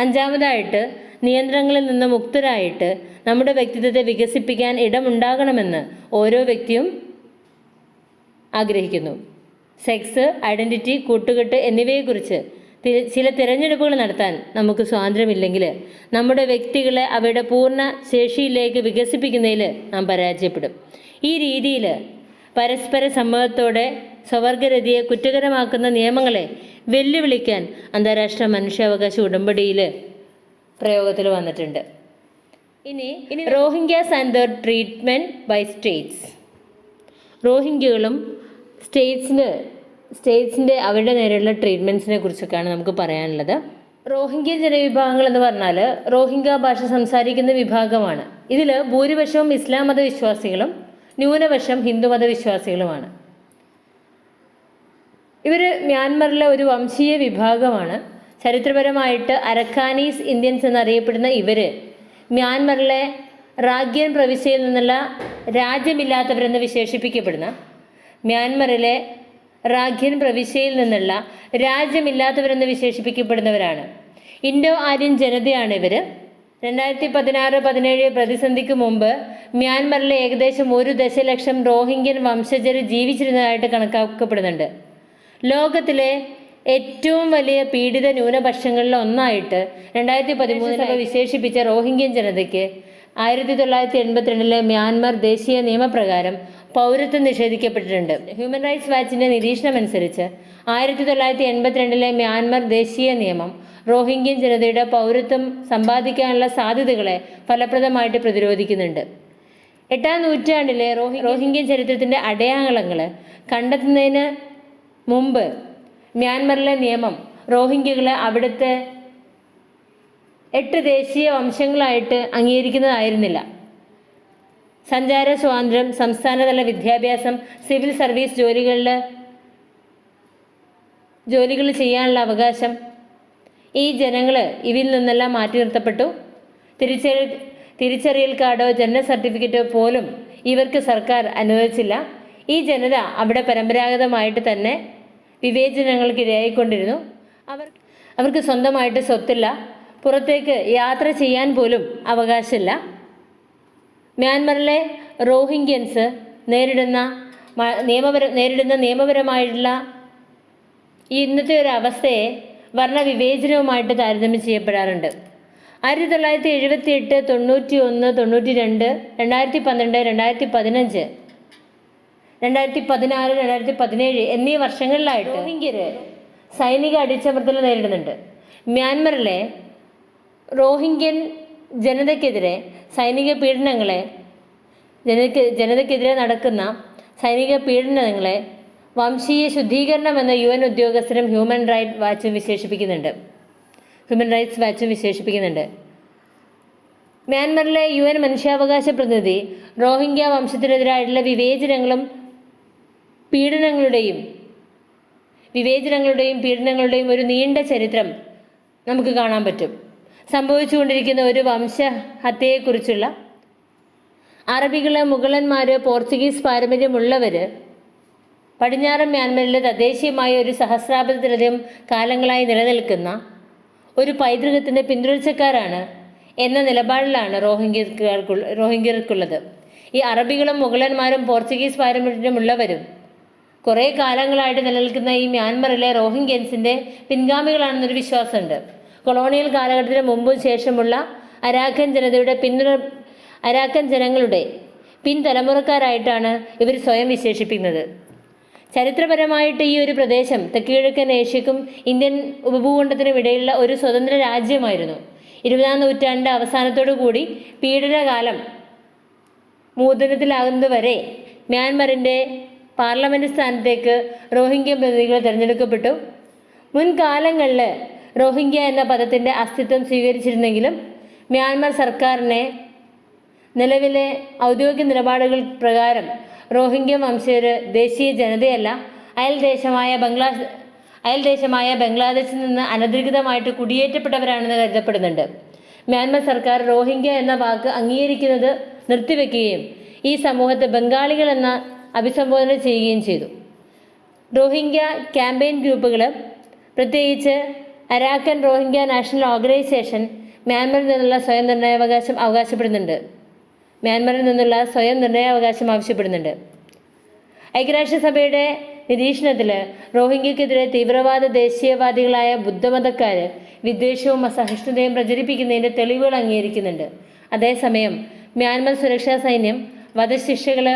അഞ്ചാമതായിട്ട്, നിയന്ത്രണങ്ങളിൽ നിന്ന് മുക്തരായിട്ട് നമ്മുടെ വ്യക്തിത്വത്തെ വികസിപ്പിക്കാൻ ഇടമുണ്ടാകണമെന്ന് ഓരോ വ്യക്തിയും ആഗ്രഹിക്കുന്നു. സെക്സ്, ഐഡൻറ്റിറ്റി, കൂട്ടുകെട്ട് എന്നിവയെക്കുറിച്ച് ചില തിരഞ്ഞെടുപ്പുകൾ നടത്താൻ നമുക്ക് സ്വാതന്ത്ര്യമില്ലെങ്കിൽ നമ്മുടെ വ്യക്തികളെ അവയുടെ പൂർണ്ണ ശേഷിയിലേക്ക് വികസിപ്പിക്കുന്നതിൽ നാം പരാജയപ്പെടും. ഈ രീതിയിൽ പരസ്പര സമ്മതത്തോടെ സ്വവർഗരതിയെ കുറ്റകരമാക്കുന്ന നിയമങ്ങളെ വെല്ലുവിളിക്കാൻ അന്താരാഷ്ട്ര മനുഷ്യാവകാശ ഉടമ്പടിയിൽ പ്രയോഗത്തിൽ വന്നിട്ടുണ്ട്. ഇനി Rohingyas and their treatment by states. റോഹിംഗ്യകളും സ്റ്റേറ്റ്സിന് സ്റ്റേറ്റ്സിൻ്റെ അവരുടെ നേരെയുള്ള ട്രീറ്റ്മെൻറ്റ്സിനെ കുറിച്ചൊക്കെയാണ് നമുക്ക് പറയാനുള്ളത്. റോഹിംഗ്യ ജനവിഭാഗങ്ങൾ എന്ന് പറഞ്ഞാൽ റോഹിംഗ്യ ഭാഷ സംസാരിക്കുന്ന വിഭാഗമാണ്. ഇതിൽ ഭൂരിപക്ഷവും ഇസ്ലാം മതവിശ്വാസികളും ന്യൂനപക്ഷം ഹിന്ദു മതവിശ്വാസികളുമാണ്. ഇവർ മ്യാൻമറിലെ ഒരു വംശീയ വിഭാഗമാണ്. ചരിത്രപരമായിട്ട് അരക്കാനീസ് ഇന്ത്യൻസ് എന്നറിയപ്പെടുന്ന ഇവർ മ്യാൻമറിലെ റാഗ്യൻ പ്രവിശ്യയിൽ നിന്നുള്ള രാജ്യമില്ലാത്തവരെന്ന് വിശേഷിപ്പിക്കപ്പെടുന്ന മ്യാൻമറിലെ റാഗ്യൻ പ്രവിശ്യയിൽ നിന്നുള്ള രാജ്യമില്ലാത്തവരെന്ന് വിശേഷിപ്പിക്കപ്പെടുന്നവരാണ്. ഇൻഡോ ആര്യൻ ജനതയാണ് ഇവർ. 2016-17 പ്രതിസന്ധിക്ക് മുമ്പ് മ്യാൻമറിലെ ഏകദേശം 1 ദശലക്ഷം റോഹിംഗ്യൻ വംശജർ ജീവിച്ചിരുന്നതായിട്ട് കണക്കാക്കപ്പെടുന്നുണ്ട്. ലോകത്തിലെ ഏറ്റവും വലിയ പീഡിത ന്യൂനപക്ഷങ്ങളിൽ ഒന്നായിട്ട് 2013 വിശേഷിപ്പിച്ച റോഹിംഗ്യൻ ജനതയ്ക്ക് 1982 മ്യാൻമർ ദേശീയ നിയമപ്രകാരം പൗരത്വം നിഷേധിക്കപ്പെട്ടിട്ടുണ്ട്. ഹ്യൂമൻ റൈറ്റ്സ് വാച്ചിൻ്റെ നിരീക്ഷണമനുസരിച്ച് 1982 മ്യാൻമർ ദേശീയ നിയമം റോഹിംഗ്യൻ ജനതയുടെ പൗരത്വം സമ്പാദിക്കാനുള്ള സാധ്യതകളെ ഫലപ്രദമായിട്ട് പ്രതിരോധിക്കുന്നുണ്ട്. 8-ാം നൂറ്റാണ്ടിലെ റോഹിംഗ്യൻ ചരിത്രത്തിൻ്റെ അടയാളങ്ങൾ കണ്ടെത്തുന്നതിന് മുമ്പ് മ്യാൻമറിലെ നിയമം റോഹിംഗ്യകളെ അവിടുത്തെ 8 ദേശീയ വംശങ്ങളായിട്ട് അംഗീകരിക്കുന്നതായിരുന്നില്ല. സഞ്ചാര സ്വാതന്ത്ര്യം, സംസ്ഥാനതല വിദ്യാഭ്യാസം, സിവിൽ സർവീസ് ജോലികൾ ചെയ്യാനുള്ള അവകാശം, ഈ ജനങ്ങൾ ഇതിൽ നിന്നെല്ലാം മാറ്റി നിർത്തപ്പെട്ടു. തിരിച്ചറിയൽ കാർഡോ ജനന സർട്ടിഫിക്കറ്റോ പോലും ഇവർക്ക് സർക്കാർ അനുവദിച്ചില്ല. ഈ ജനത അവിടെ പരമ്പരാഗതമായിട്ട് തന്നെ വിവേചനങ്ങൾക്ക് ഇരയായിക്കൊണ്ടിരുന്നു. അവർക്ക് സ്വന്തമായിട്ട് സ്വത്തില്ല, പുറത്തേക്ക് യാത്ര ചെയ്യാൻ പോലും അവകാശമില്ല. മ്യാൻമറിലെ റോഹിംഗ്യൻസ് നേരിടുന്ന നിയമപരമായിട്ടുള്ള ഈ ഇന്നത്തെ ഒരു അവസ്ഥയെ വർണ്ണവിവേചനവുമായിട്ട് താരതമ്യം ചെയ്യപ്പെടാറുണ്ട്. 1978, 91, 92, 2012, 2015, 2016, 2017 എന്നീ വർഷങ്ങളിലായിട്ട് റോഹിംഗ്യർ സൈനിക അടിച്ചമർത്തൽ നേരിടുന്നുണ്ട്. മ്യാൻമറിലെ റോഹിംഗ്യൻ ജനതയ്ക്കെതിരെ സൈനിക പീഡനങ്ങളെ ജനതയ്ക്കെതിരെ നടക്കുന്ന സൈനിക പീഡനങ്ങളെ വംശീയ ശുദ്ധീകരണം എന്ന UN ഉദ്യോഗസ്ഥരും ഹ്യൂമൻ റൈറ്റ്സ് വാച്ചും വിശേഷിപ്പിക്കുന്നുണ്ട്. മ്യാൻമറിലെ UN മനുഷ്യാവകാശ പ്രതിനിധി റോഹിംഗ്യ വംശത്തിനെതിരായിട്ടുള്ള വിവേചനങ്ങളുടെയും പീഡനങ്ങളുടെയും ഒരു നീണ്ട ചരിത്രം നമുക്ക് കാണാൻ പറ്റും. സംഭവിച്ചുകൊണ്ടിരിക്കുന്ന ഒരു വംശഹത്യയെക്കുറിച്ചുള്ള അറബികള്, മുഗളന്മാർ, പോർച്ചുഗീസ് പാരമ്പര്യമുള്ളവർ പടിഞ്ഞാറൻ മ്യാൻമറിലെ തദ്ദേശീയമായ ഒരു സഹസ്രാബ്ദത്തിലധികം കാലങ്ങളായി നിലനിൽക്കുന്ന ഒരു പൈതൃകത്തിൻ്റെ പിന്തുടർച്ചക്കാരാണ് എന്ന നിലപാടിലാണ് റോഹിംഗ്യർക്കുള്ളത്. ഈ അറബികളും മുഗളന്മാരും പോർച്ചുഗീസ് പാരമ്പര്യമുള്ളവരും കുറേ കാലങ്ങളായിട്ട് നിലനിൽക്കുന്ന ഈ മ്യാൻമറിലെ റോഹിംഗ്യൻസിൻ്റെ പിൻഗാമികളാണെന്നൊരു വിശ്വാസമുണ്ട്. കൊളോണിയൽ കാലഘട്ടത്തിന് മുമ്പും ശേഷമുള്ള അരാക്കൻ ജനങ്ങളുടെ പിൻതലമുറക്കാരായിട്ടാണ് ഇവർ സ്വയം വിശേഷിപ്പിക്കുന്നത്. ചരിത്രപരമായിട്ട് ഈ ഒരു പ്രദേശം തെക്കുകിഴക്കൻ ഏഷ്യക്കും ഇന്ത്യൻ ഉപഭൂഖണ്ഡത്തിനും ഇടയിലുള്ള ഒരു സ്വതന്ത്ര രാജ്യമായിരുന്നു. 20-ാം നൂറ്റാണ്ട് അവസാനത്തോടു കൂടി പീഡനകാലം മൂർധനത്തിലാകുന്നതുവരെ മ്യാൻമറിൻ്റെ പാർലമെൻറ്റ് സ്ഥാനത്തേക്ക് റോഹിംഗ്യ പ്രതിനിധികൾ തിരഞ്ഞെടുക്കപ്പെട്ടു. മുൻകാലങ്ങളിൽ റോഹിംഗ്യ എന്ന പദത്തിൻ്റെ അസ്തിത്വം സ്വീകരിച്ചിരുന്നെങ്കിലും മ്യാൻമർ സർക്കാരിനെ നിലവിലെ ഔദ്യോഗിക നിലപാടുകൾ പ്രകാരം റോഹിംഗ്യ വംശജർ ദേശീയ ജനതയല്ല, അയൽദേശമായ ബംഗ്ലാദേശിൽ നിന്ന് അനധികൃതമായിട്ട് കുടിയേറ്റപ്പെട്ടവരാണെന്ന് കരുതപ്പെടുന്നുണ്ട്. മ്യാൻമർ സർക്കാർ റോഹിംഗ്യ എന്ന വാക്ക് അംഗീകരിക്കുന്നത് നിർത്തിവെക്കുകയും ഈ സമൂഹത്തെ ബംഗാളികൾ എന്ന അഭിസംബോധന ചെയ്യുകയും ചെയ്തു. റോഹിംഗ്യ ക്യാമ്പയിൻ ഗ്രൂപ്പുകൾ, പ്രത്യേകിച്ച് അരാക്കൻ റോഹിംഗ്യ നാഷണൽ ഓർഗനൈസേഷൻ, മ്യാൻമറിൽ നിന്നുള്ള സ്വയം നിർണയാവകാശം ആവശ്യപ്പെടുന്നുണ്ട്. ഐക്യരാഷ്ട്രസഭയുടെ നിരീക്ഷണത്തിൽ റോഹിംഗ്യക്കെതിരെ തീവ്രവാദ ദേശീയവാദികളായ ബുദ്ധമതക്കാർ വിദ്വേഷവും അസഹിഷ്ണുതയും പ്രചരിപ്പിക്കുന്നതിൻ്റെ തെളിവുകൾ അംഗീകരിക്കുന്നുണ്ട്. അതേസമയം മ്യാൻമർ സുരക്ഷാ സൈന്യം വധശിക്ഷകൾ,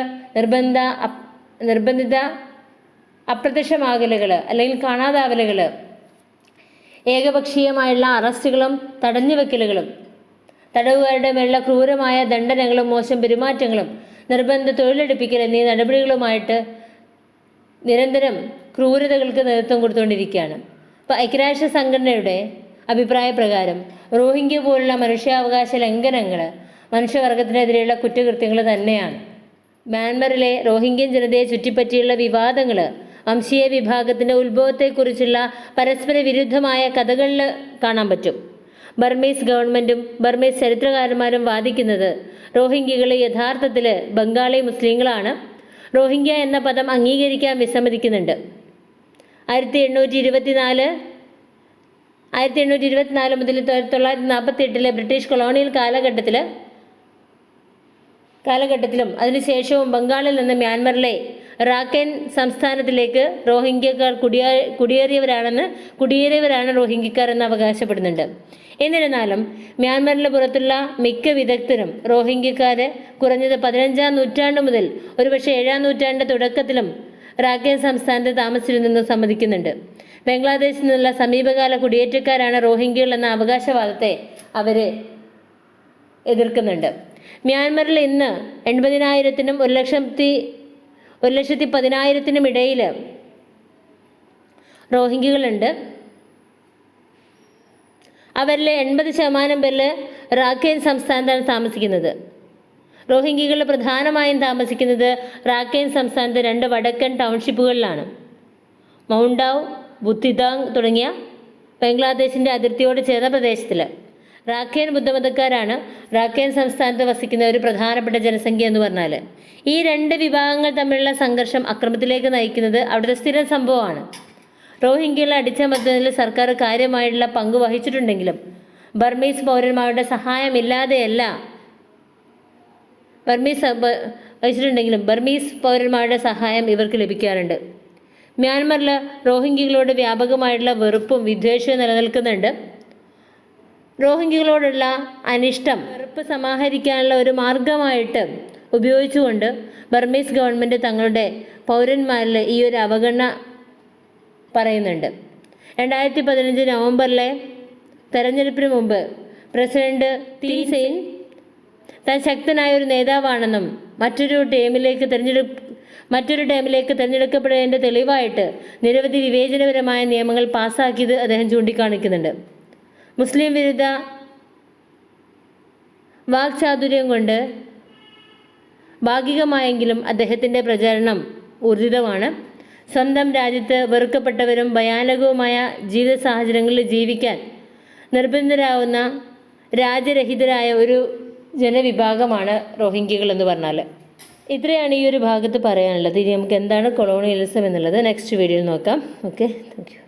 നിർബന്ധിത അപ്രത്യക്ഷമാകലുകൾ അല്ലെങ്കിൽ കാണാതാവലുകൾ, ഏകപക്ഷീയമായുള്ള അറസ്റ്റുകളും തടഞ്ഞുവെക്കലുകളും, തടവുകാരുടെ മേലുള്ള ക്രൂരമായ ദണ്ഡനങ്ങളും മോശം പെരുമാറ്റങ്ങളും നിർബന്ധ തൊഴിലെടുപ്പിക്കൽ എന്നീ നടപടികളുമായിട്ട് നിരന്തരം ക്രൂരതകൾക്ക് നേതൃത്വം കൊടുത്തുകൊണ്ടിരിക്കുകയാണ്. അപ്പോൾ ഐക്യരാഷ്ട്ര സംഘടനയുടെ അഭിപ്രായ പ്രകാരം റോഹിംഗ്യ പോലുള്ള മനുഷ്യാവകാശ ലംഘനങ്ങൾ മനുഷ്യവർഗത്തിനെതിരെയുള്ള കുറ്റകൃത്യങ്ങൾ തന്നെയാണ്. മ്യാൻമറിലെ റോഹിംഗ്യൻ ജനതയെ ചുറ്റിപ്പറ്റിയുള്ള വിവാദങ്ങൾ വംശീയ വിഭാഗത്തിൻ്റെ ഉത്ഭവത്തെക്കുറിച്ചുള്ള പരസ്പര വിരുദ്ധമായ കഥകളിൽ കാണാൻ പറ്റും. ബർമീസ് ഗവൺമെൻറ്റും ബർമീസ് ചരിത്രകാരന്മാരും വാദിക്കുന്നത് റോഹിംഗ്യകൾ യഥാർത്ഥത്തിൽ ബംഗാളി മുസ്ലിങ്ങളാണ്. റോഹിംഗ്യ എന്ന പദം അംഗീകരിക്കാൻ വിസമ്മതിക്കുന്നുണ്ട്. 1824 മുതൽ 1948 ബ്രിട്ടീഷ് കൊളോണിയൽ കാലഘട്ടത്തിലും അതിനുശേഷവും ബംഗാളിൽ നിന്ന് മ്യാൻമറിലെ റാഖൈൻ സംസ്ഥാനത്തിലേക്ക് റോഹിംഗ്യക്കാർ കുടിയേറിയവരാണ് റോഹിംഗ്യക്കാർ എന്ന് അവകാശപ്പെടുന്നുണ്ട്. എന്നിരുന്നാലും മ്യാൻമറിന് പുറത്തുള്ള മിക്ക വിദഗ്ധരും റോഹിംഗ്യക്കാർ കുറഞ്ഞത് 15-ാം നൂറ്റാണ്ട് മുതൽ ഒരുപക്ഷെ 7-ാം നൂറ്റാണ്ട് തുടക്കത്തിലും റാഖൈൻ സംസ്ഥാനത്ത് താമസിച്ചിരുന്നെന്ന് സമ്മതിക്കുന്നുണ്ട്. ബംഗ്ലാദേശിൽ നിന്നുള്ള സമീപകാല കുടിയേറ്റക്കാരാണ് റോഹിംഗ്യകൾ എന്ന അവകാശവാദത്തെ അവർ എതിർക്കുന്നുണ്ട്. മ്യാൻമറിൽ ഇന്ന് 80,000-നും 1,10,000-നും ഇടയിൽ റോഹിംഗ്യകളുണ്ട്. അവരിൽ 80% പേരിൽ റാഖൈൻ സംസ്ഥാനത്താണ് താമസിക്കുന്നത്. റോഹിംഗ്യകൾ പ്രധാനമായും താമസിക്കുന്നത് റാഖൈൻ സംസ്ഥാനത്ത് 2 വടക്കൻ ടൗൺഷിപ്പുകളിലാണ്. മൗണ്ടാവ്, ബുത്തിദാങ് തുടങ്ങിയ ബംഗ്ലാദേശിൻ്റെ അതിർത്തിയോട് ചേർന്ന പ്രദേശത്തിൽ. റാഖൈൻ ബുദ്ധമതക്കാരാണ് റാഖൈൻ സംസ്ഥാനത്ത് വസിക്കുന്ന ഒരു പ്രധാനപ്പെട്ട ജനസംഖ്യ എന്ന് പറഞ്ഞാൽ. ഈ 2 വിഭാഗങ്ങൾ തമ്മിലുള്ള സംഘർഷം അക്രമത്തിലേക്ക് നയിക്കുന്നത് അവിടുത്തെ സ്ഥിരം സംഭവമാണ്. റോഹിംഗ്യകളെ അടിച്ചമർത്തുന്നതിൽ സർക്കാർ കാര്യമായിട്ടുള്ള പങ്ക് വഹിച്ചിട്ടുണ്ടെങ്കിലും ബർമീസ് പൗരന്മാരുടെ സഹായമില്ലാതെയല്ല ബർമീസ് പൗരന്മാരുടെ സഹായം ഇവർക്ക് ലഭിക്കാറുണ്ട്. മ്യാൻമറിൽ റോഹിംഗ്യകളോട് വ്യാപകമായിട്ടുള്ള വെറുപ്പും വിദ്വേഷവും നിലനിൽക്കുന്നുണ്ട്. റോഹിംഗ്യകളോടുള്ള വെറുപ്പ് സമാഹരിക്കാനുള്ള ഒരു മാർഗമായിട്ട് ഉപയോഗിച്ചുകൊണ്ട് ബർമീസ് ഗവൺമെൻറ് തങ്ങളുടെ പൗരന്മാരിൽ ഈ ഒരു അവഗണന പറയുന്നുണ്ട്. 2015 നവംബറിലെ തെരഞ്ഞെടുപ്പിന് മുമ്പ് പ്രസിഡന്റ് തീൻ സെയിൻ താൻ ശക്തനായ ഒരു നേതാവാണെന്നും മറ്റൊരു ടേമിലേക്ക് തിരഞ്ഞെടുക്കപ്പെടേണ്ട തെളിവായിട്ട് നിരവധി വിവേചനപരമായ നിയമങ്ങൾ പാസ്സാക്കിയത് അദ്ദേഹം ചൂണ്ടിക്കാണിക്കുന്നുണ്ട്. മുസ്ലിം വിരുദ്ധ വാക്ചാതുര്യം കൊണ്ട് ഭാഗികമായെങ്കിലും അദ്ദേഹത്തിൻ്റെ പ്രചാരണം ഊർജിതമാണ്. സ്വന്തം രാജ്യത്ത് വെറുക്കപ്പെട്ടവരും ഭയാനകവുമായ ജീവിത സാഹചര്യങ്ങളിൽ ജീവിക്കാൻ നിർബന്ധിതരാകുന്ന രാജ്യരഹിതരായ ഒരു ജനവിഭാഗമാണ് റോഹിംഗ്യകൾ എന്ന് പറഞ്ഞാൽ. ഇത്രയാണ് ഈ ഒരു ഭാഗത്ത് പറയാനുള്ളത്. ഇനി നമുക്ക് എന്താണ് കൊളോണിയലിസം എന്നുള്ളത് നെക്സ്റ്റ് വീഡിയോയിൽ നോക്കാം. Okay, thank you.